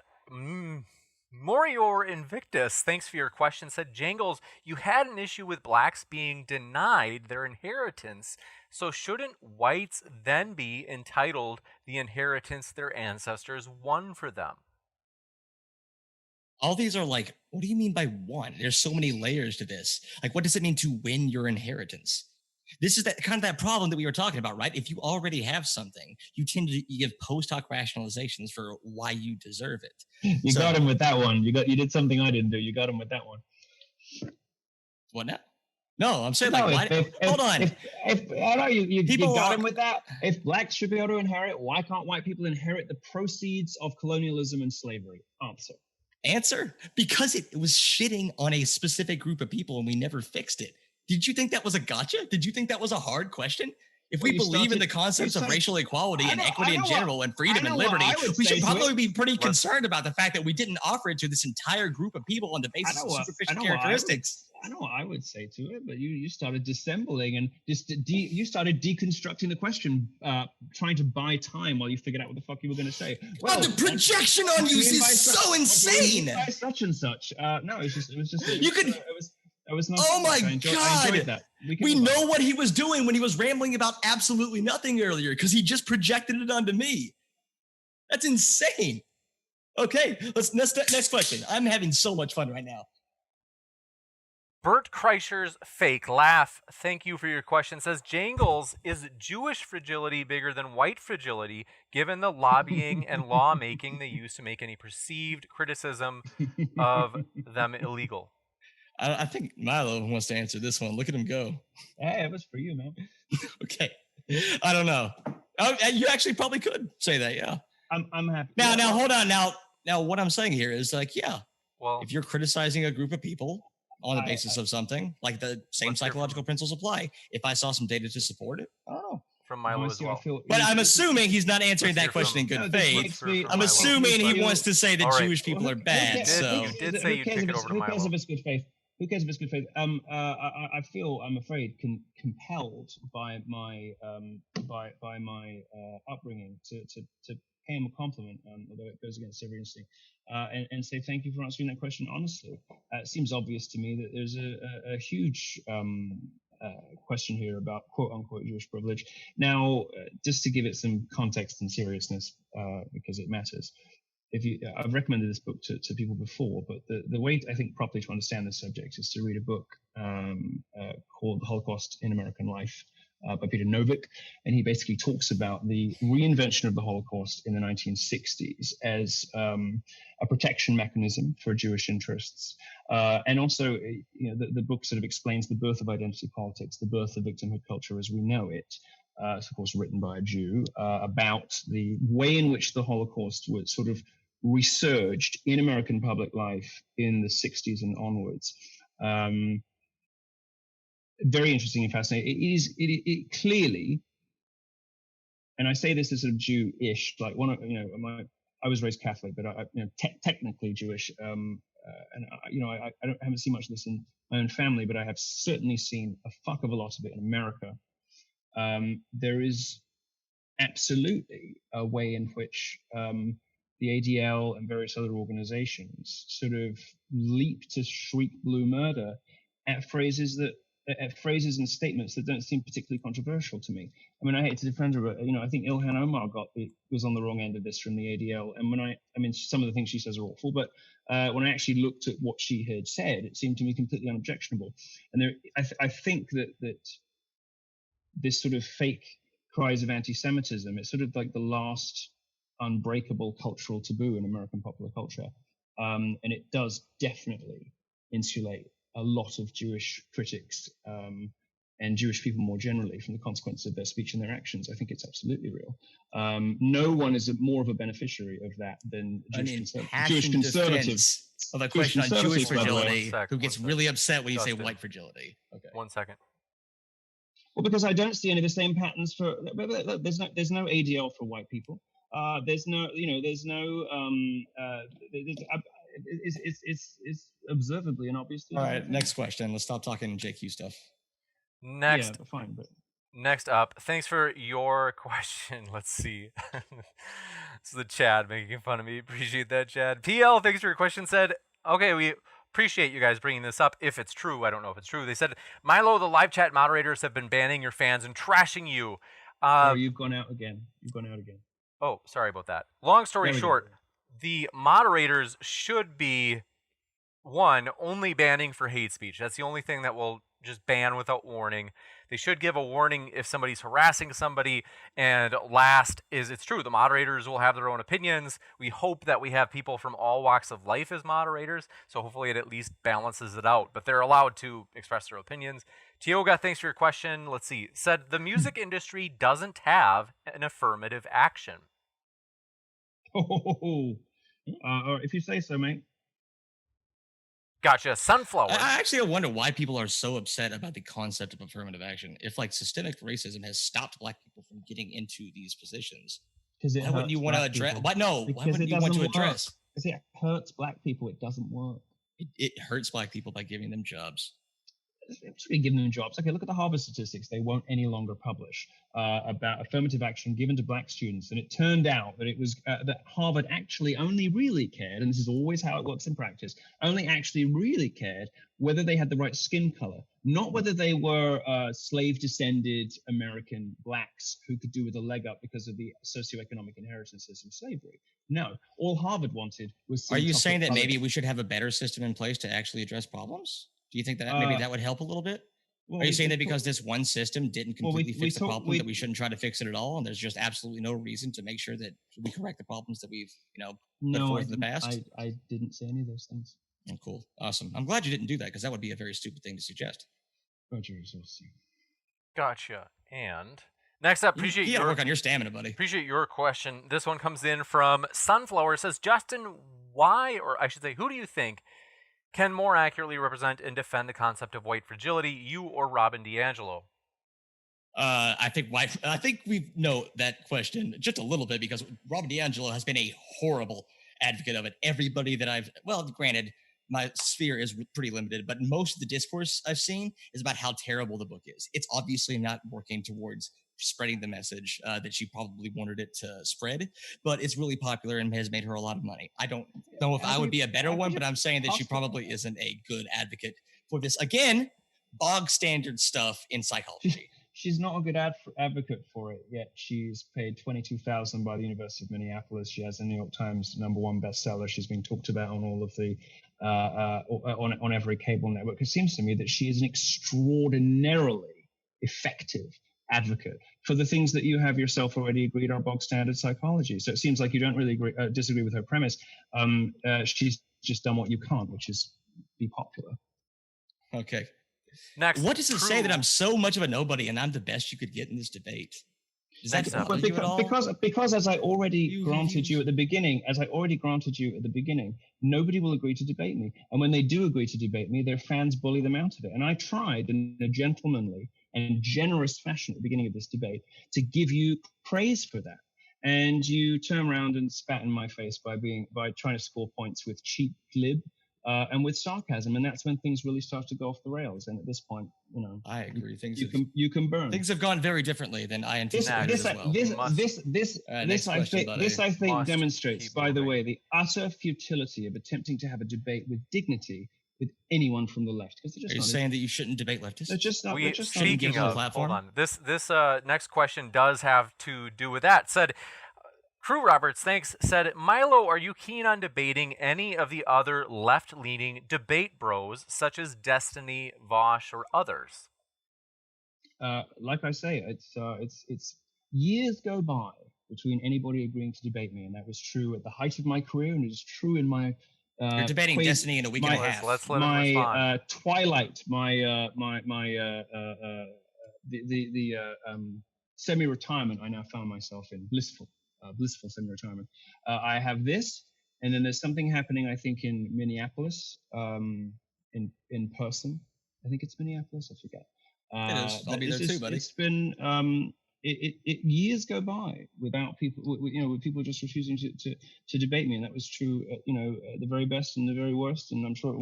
Morior Invictus, thanks for your question, said, Jangles, you had an issue with blacks being denied their inheritance, so shouldn't whites then be entitled the inheritance their ancestors won for them? All these are like, what do you mean by won? There's so many layers to this. Like, what does it mean to win your inheritance? This is that problem that we were talking about, right? If you already have something, you tend to give post hoc rationalizations for why you deserve it. You got him with that one. You did something I didn't do. You got him with that one. What now? No, I'm saying hold on. You got him with that. If blacks should be able to inherit, why can't white people inherit the proceeds of colonialism and slavery? Answer. Because it was shitting on a specific group of people and we never fixed it. Did you think that was a gotcha? Did you think that was a hard question? If Well, we you believe in started- the concepts you of started- racial equality and equity in what- general and freedom I and know what liberty, I would we say should to probably it. be pretty concerned about the fact that we didn't offer it to this entire group of people on the basis of superficial characteristics. I know what I would say to it, but you started dissembling and you started deconstructing the question, trying to buy time while you figured out what the fuck you were going to say. Well, the projection on you is so insane. By such and such. No, it was just. You could. It was nice. Oh my I enjoyed God! that. We know what he was doing when he was rambling about absolutely nothing earlier, because he just projected it onto me. That's insane. Okay, next question. I'm having so much fun right now. Bert Kreischer's fake laugh, thank you for your question, says, Jangles, is Jewish fragility bigger than white fragility, given the lobbying and lawmaking they use to make any perceived criticism of them illegal? I think Milo wants to answer this one. Look at him go. Hey, it was for you, man. Okay. I don't know. Oh, you actually probably could say that, yeah. I'm happy. Now, hold on. Now, what I'm saying here is like, yeah, well, if you're criticizing a group of people on the basis of something, like the same psychological principles apply. If I saw some data to support it, I don't know. From Milo as well. But I'm assuming he's not answering that question in good faith. I'm assuming he wants to say that Jewish people are bad. So you did say you took it over to Milo. Who cares if it's good faith? Who cares if it's good faith? I feel, I'm afraid, compelled by my upbringing to pay him a compliment, although it goes against every instinct, and say thank you for answering that question honestly. It seems obvious to me that there's a huge question here about quote unquote Jewish privilege. Now, just to give it some context and seriousness, because it matters. I've recommended this book to people before, but the way I think properly to understand this subject is to read a book called The Holocaust in American Life by Peter Novick, and he basically talks about the reinvention of the Holocaust in the 1960s as a protection mechanism for Jewish interests, and also the book sort of explains the birth of identity politics, the birth of victimhood culture as we know it. It's of course written by a Jew, about the way in which the Holocaust was sort of resurged in American public life in the 60s and onwards. Very interesting and fascinating. It clearly, and I say this as sort of Jew-ish, like I was raised Catholic, but I technically Jewish, and I haven't seen much of this in my own family, but I have certainly seen a fuck of a lot of it in America. There is absolutely a way in which the ADL and various other organizations sort of leap to shriek blue murder at phrases and statements that don't seem particularly controversial to me. I mean, I hate to defend her, but I think Ilhan Omar was on the wrong end of this from the ADL. And some of the things she says are awful, but when I actually looked at what she had said, it seemed to me completely unobjectionable. And I think that this sort of fake cries of anti-Semitism, it's sort of like the last unbreakable cultural taboo in American popular culture. And it does definitely insulate a lot of Jewish critics and Jewish people more generally from the consequences of their speech and their actions. I think it's absolutely real. No one is more of a beneficiary of that than Jewish conservatives. Of a question on Jewish fragility, who gets really upset when you say Justin. white fragility. Okay. 1 second. Well, because I don't see any of the same patterns for. There's no ADL for white people. It's observably and obviously. All right, next question. Let's stop talking JQ stuff. Next, yeah, fine, but next up, thanks for your question. Let's see. This is the Chad making fun of me. Appreciate that, Chad. PL, thanks for your question. Said, okay, we appreciate you guys bringing this up. If it's true, I don't know if it's true. They said, Milo, the live chat moderators have been banning your fans and trashing you. You've gone out again. Oh, sorry about that. Long story short, the moderators should be, one, only banning for hate speech. That's the only thing that will just ban without warning. They should give a warning if somebody's harassing somebody. And last is, it's true, the moderators will have their own opinions. We hope that we have people from all walks of life as moderators, so hopefully it at least balances it out. But they're allowed to express their opinions. Tioga, thanks for your question. Let's see. Said, the music industry doesn't have an affirmative action. If you say so, mate. Gotcha. Sunflower. I actually wonder why people are so upset about the concept of affirmative action. If like systemic racism has stopped black people from getting into these positions, Because it why wouldn't you hurts want to black address? people. Why no? Why Because wouldn't it you want to doesn't work. address? Because it hurts black people. It doesn't work. It hurts black people by giving them jobs. Should be giving them jobs. Okay, look at the Harvard statistics. They won't any longer publish about affirmative action given to black students. And it turned out that it was that Harvard actually only really cared, and this is always how it works in practice, only actually really cared whether they had the right skin color, not whether they were slave-descended American blacks who could do with a leg up because of the socioeconomic inheritances from slavery. No, all Harvard wanted was. Are you saying that maybe we should have a better system in place to actually address problems? Do you think that maybe that would help a little bit? Are you saying that because this one system didn't completely fix the problem that we shouldn't try to fix it at all, and there's just absolutely no reason to make sure that we correct the problems that we've put forth in the past? I didn't say any of those things. Oh, cool, awesome. I'm glad you didn't do that because that would be a very stupid thing to suggest. Gotcha. And next up, you gotta work on your stamina, buddy. Appreciate your question. This one comes in from Sunflower. It says, Justin, why, or I should say, who do you think can more accurately represent and defend the concept of white fragility, you or Robin DiAngelo? I think we know that question just a little bit because Robin DiAngelo has been a horrible advocate of it. Everybody that granted, my sphere is pretty limited, but most of the discourse I've seen is about how terrible the book is. It's obviously not working towards spreading the message that she probably wanted it to spread, but it's really popular and has made her a lot of money. I don't know if I would be a better one, but I'm saying that she probably isn't a good advocate for this. Again, bog standard stuff in psychology. She's not a good advocate for it, yet she's paid $22,000 by the University of Minneapolis. She has a New York Times #1 bestseller. She's being talked about on all of the on every cable network. It seems to me that she is an extraordinarily effective advocate for the things that you have yourself already agreed are bog standard psychology. So it seems like you don't really disagree with her premise. She's just done what you can't, which is be popular. Okay. Next, what does it say that I'm so much of a nobody and I'm the best you could get in this debate? Does that bother you at all? Because as I already granted you at the beginning, nobody will agree to debate me. And when they do agree to debate me, their fans bully them out of it. And I tried in a gentlemanly and generous fashion at the beginning of this debate to give you praise for that. And you turn around and spat in my face by trying to score points with cheap glib and with sarcasm, and that's when things really start to go off the rails. And at this point, I agree. You can burn. Things have gone very differently than I anticipated as well. This I think demonstrates, by the way, the utter futility of attempting to have a debate with dignity with anyone from the left. Are you saying that you shouldn't debate leftists? They're just not. Speaking of, hold on. This next question does have to do with that. Said, Crew Roberts, thanks, said, Milo, are you keen on debating any of the other left-leaning debate bros, such as Destiny, Vosh, or others? Like I say, it's years go by between anybody agreeing to debate me, and that was true at the height of my career, and it is true in my you're debating Destiny in a week and a half. Let's let him respond. Twilight, semi-retirement I now found myself in, blissful semi-retirement. I have this, and then there's something happening, I think, in Minneapolis, in person. I think it's Minneapolis, I forget. It is. I'll be there too, buddy. It's been years go by without people, with people just refusing to debate me, and that was true, at the very best and the very worst. And I'm sure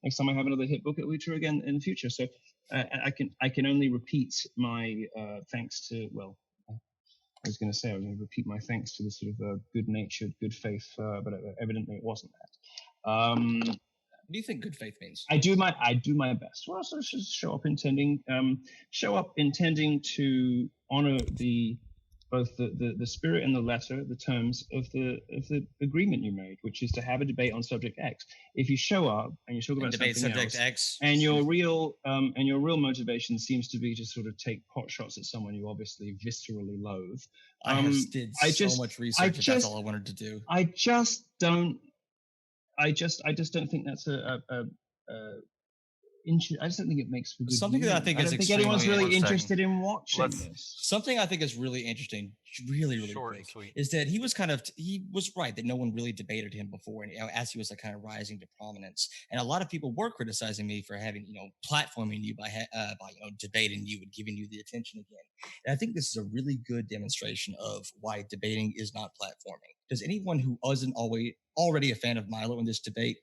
next time I have another hit book, it will be true again in the future. So I can only repeat my thanks to I was going to repeat my thanks to the sort of good-natured, good faith, but evidently it wasn't that. What do you think good faith means? I do my best. Well, so just show up intending to honor both the spirit and the letter, the terms of the agreement you made, which is to have a debate on subject X. If you show up and you talk about debate something subject else, X, and your real motivation seems to be to sort of take pot shots at someone you obviously viscerally loathe. I did so much research. That's all I wanted to do. I just don't think that's I just don't think it makes for good. Something that I think is think anyone's really One second. interested in watching this. Something I think is really interesting, really Short quick, and sweet. is that he was right that no one really debated him before, and as he was like kind of rising to prominence, and a lot of people were criticizing me for having platforming you by debating you and giving you the attention again. And I think this is a really good demonstration of why debating is not platforming. Does anyone who wasn't already a fan of Milo in this debate,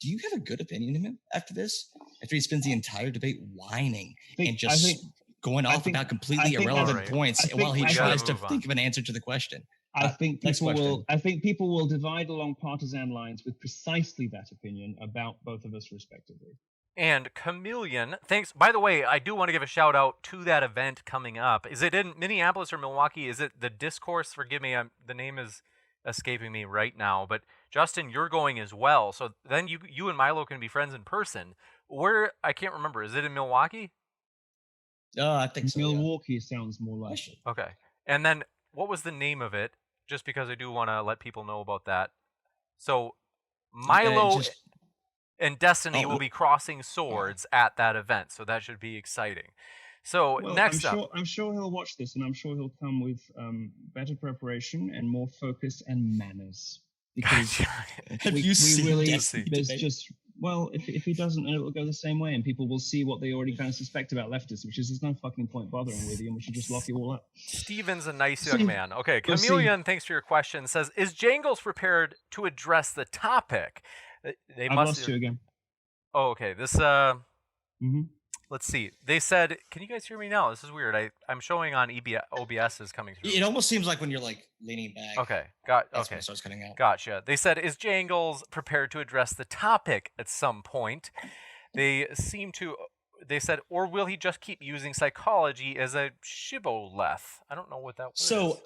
do you have a good opinion of him after this? After he spends the entire debate whining and just going off about completely irrelevant points while he tries to think of an answer to the question. I think people will divide along partisan lines with precisely that opinion about both of us respectively. And Chameleon, thanks. By the way, I do want to give a shout out to that event coming up. Is it in Minneapolis or Milwaukee? Is it the Discourse? Forgive me, the name is escaping me right now. But Justin, you're going as well. So then you and Milo can be friends in person. Where, I can't remember. Is it in Milwaukee? I think so. Milwaukee sounds more like it. Okay. And then what was the name of it? Just because I do want to let people know about that. So Milo and Destiny will be crossing swords at that event. So that should be exciting. So next up, I'm sure he'll watch this, and I'm sure he'll come with better preparation and more focus and manners. Because have you seen Destiny debate? If he doesn't, it will go the same way, and people will see what they already kind of suspect about leftists, which is there's no fucking point bothering with you, and we should just lock you all up. Steven's a nice young man. Okay, Chameleon, thanks for your question. Says, is Jangles prepared to address the topic? I've lost you again. Oh, okay. This Let's see. They said, can you guys hear me now? This is weird. I'm showing on OBS is coming through. It almost seems like when you're like leaning back. Okay. That's when it starts cutting out. Gotcha. They said, is Jangles prepared to address the topic at some point? They said, or will he just keep using psychology as a shibboleth? I don't know what that was. So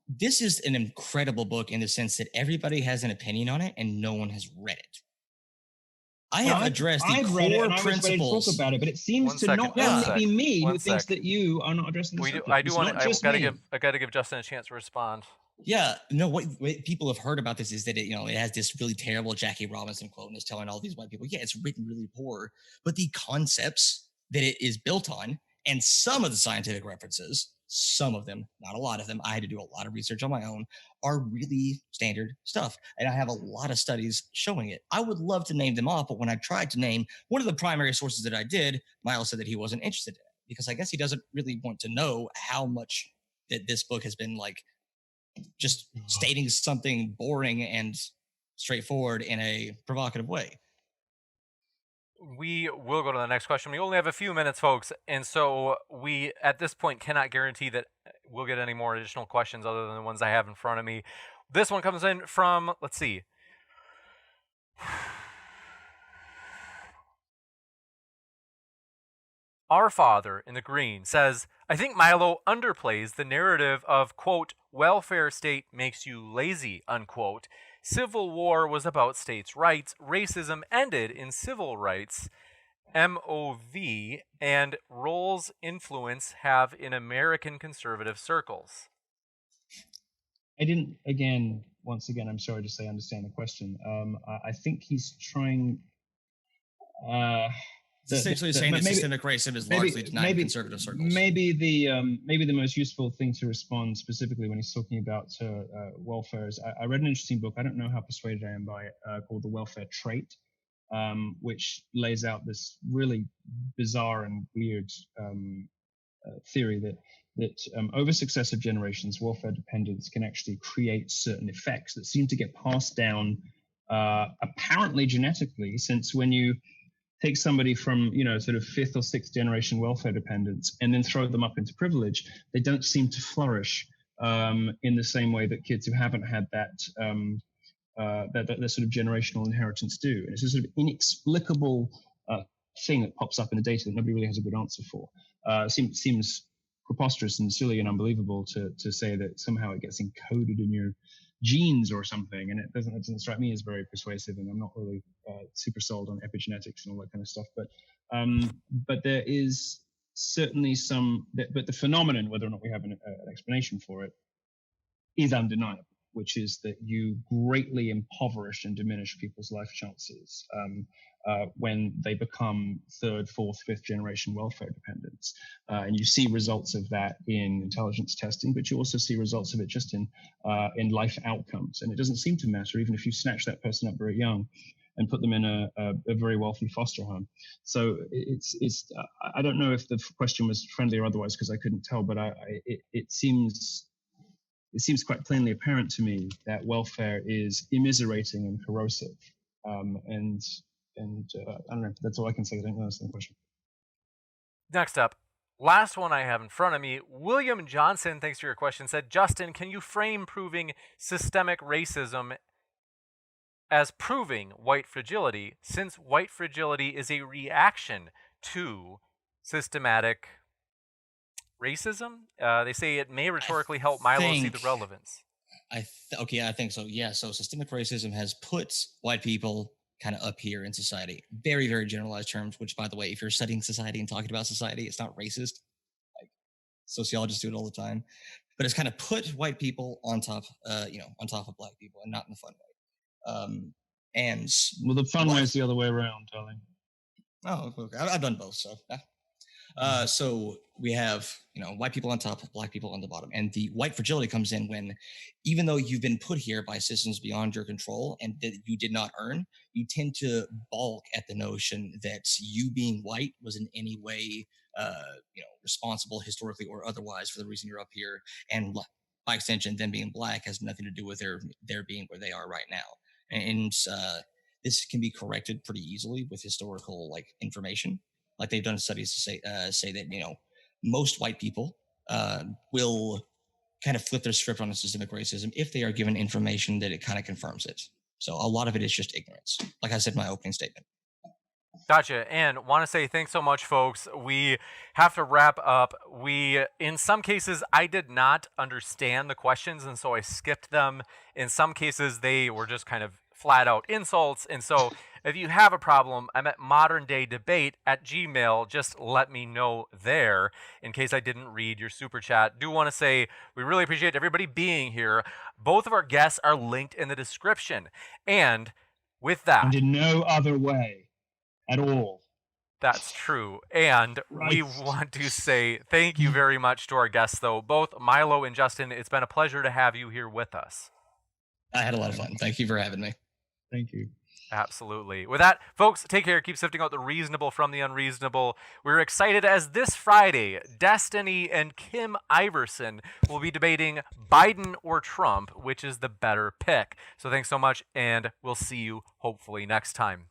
this is an incredible book in the sense that everybody has an opinion on it and no one has read it. I've addressed the core principles. Talk about it, but it seems to not only be me who thinks that you are not addressing the subject. I got to give Justin a chance to respond. Yeah, no. What people have heard about this is that it has this really terrible Jackie Robinson quote and is telling all these white people, yeah, it's written really poor, but the concepts that it is built on and some of the scientific references, some of them, not a lot of them, I had to do a lot of research on my own, are really standard stuff. And I have a lot of studies showing it. I would love to name them off, but when I tried to name one of the primary sources that I did, Miles said that he wasn't interested in it because I guess he doesn't really want to know how much that this book has been like just stating something boring and straightforward in a provocative way. We will go to the next question. We only have a few minutes, folks, and so we, at this point, cannot guarantee that we'll get any more additional questions other than the ones I have in front of me. This one comes in from, let's see. Our Father in the Green says, I think Milo underplays the narrative of, quote, welfare state makes you lazy, unquote. Civil war was about states' rights. Racism ended in civil rights. MOV and roles influence have in American conservative circles. I didn't, once again, I'm sorry to say, understand the question. I think he's trying... essentially saying that systemic racism is largely denied in conservative circles. Maybe the most useful thing to respond specifically when he's talking about welfare is I read an interesting book. I don't know how persuaded I am by it, called The Welfare Trait, which lays out this really bizarre and weird theory that over successive generations, welfare dependence can actually create certain effects that seem to get passed down apparently genetically, since when you take somebody from, sort of fifth or sixth generation welfare dependence and then throw them up into privilege, they don't seem to flourish in the same way that kids who haven't had that sort of generational inheritance do. And it's a sort of inexplicable thing that pops up in the data that nobody really has a good answer for. Seems preposterous and silly and unbelievable to say that somehow it gets encoded in your genes or something, and it doesn't strike me as very persuasive, and I'm not really super sold on epigenetics and all that kind of stuff. But there is certainly but the phenomenon, whether or not we have an explanation for it, is undeniable. which is that you greatly impoverish and diminish people's life chances when they become third, fourth, fifth generation welfare dependents. And you see results of that in intelligence testing, but you also see results of it just in life outcomes. And it doesn't seem to matter, even if you snatch that person up very young and put them in a very wealthy foster home. So I don't know if the question was friendly or otherwise, because I couldn't tell, but it seems quite plainly apparent to me that welfare is immiserating and corrosive. And I don't know, that's all I can say. I don't understand the question. Next up, last one I have in front of me, William Johnson, thanks for your question, said, Justin, can you frame proving systemic racism as proving white fragility, since white fragility is a reaction to systematic racism? They say it may rhetorically help Milo see the relevance. I think so. Yeah, so systemic racism has put white people kind of up here in society. Very, very generalized terms, which, by the way, if you're studying society and talking about society, it's not racist. Like, sociologists do it all the time. But it's kind of put white people on top, on top of black people, and not in the fun way. And well, the fun way is the other way around, darling. Oh, okay. I've done both, so yeah. So we have, white people on top, black people on the bottom. And the white fragility comes in when, even though you've been put here by systems beyond your control and that you did not earn, you tend to balk at the notion that you being white was in any way, responsible historically or otherwise for the reason you're up here. And by extension, them being black has nothing to do with their being where they are right now. And this can be corrected pretty easily with historical information. Like they've done studies to say that most white people will kind of flip their script on systemic racism if they are given information that it kind of confirms it. So a lot of it is just ignorance, like I said in my opening statement. Gotcha. And want to say thanks so much, folks. We have to wrap up. In some cases, I did not understand the questions, and so I skipped them. In some cases, they were just kind of flat out insults. And so if you have a problem, I'm at moderndaydebate@gmail. Just let me know there in case I didn't read your super chat. Do want to say we really appreciate everybody being here. Both of our guests are linked in the description. And with that... And in no other way. At all. That's true. And we want to say thank you very much to our guests, though. Both Milo and Justin, it's been a pleasure to have you here with us. I had a lot of fun. Thank you for having me. Thank you. Absolutely. With that, folks, take care. Keep sifting out the reasonable from the unreasonable. We're excited as this Friday, Destiny and Kim Iverson will be debating Biden or Trump, which is the better pick. So thanks so much, and we'll see you hopefully next time.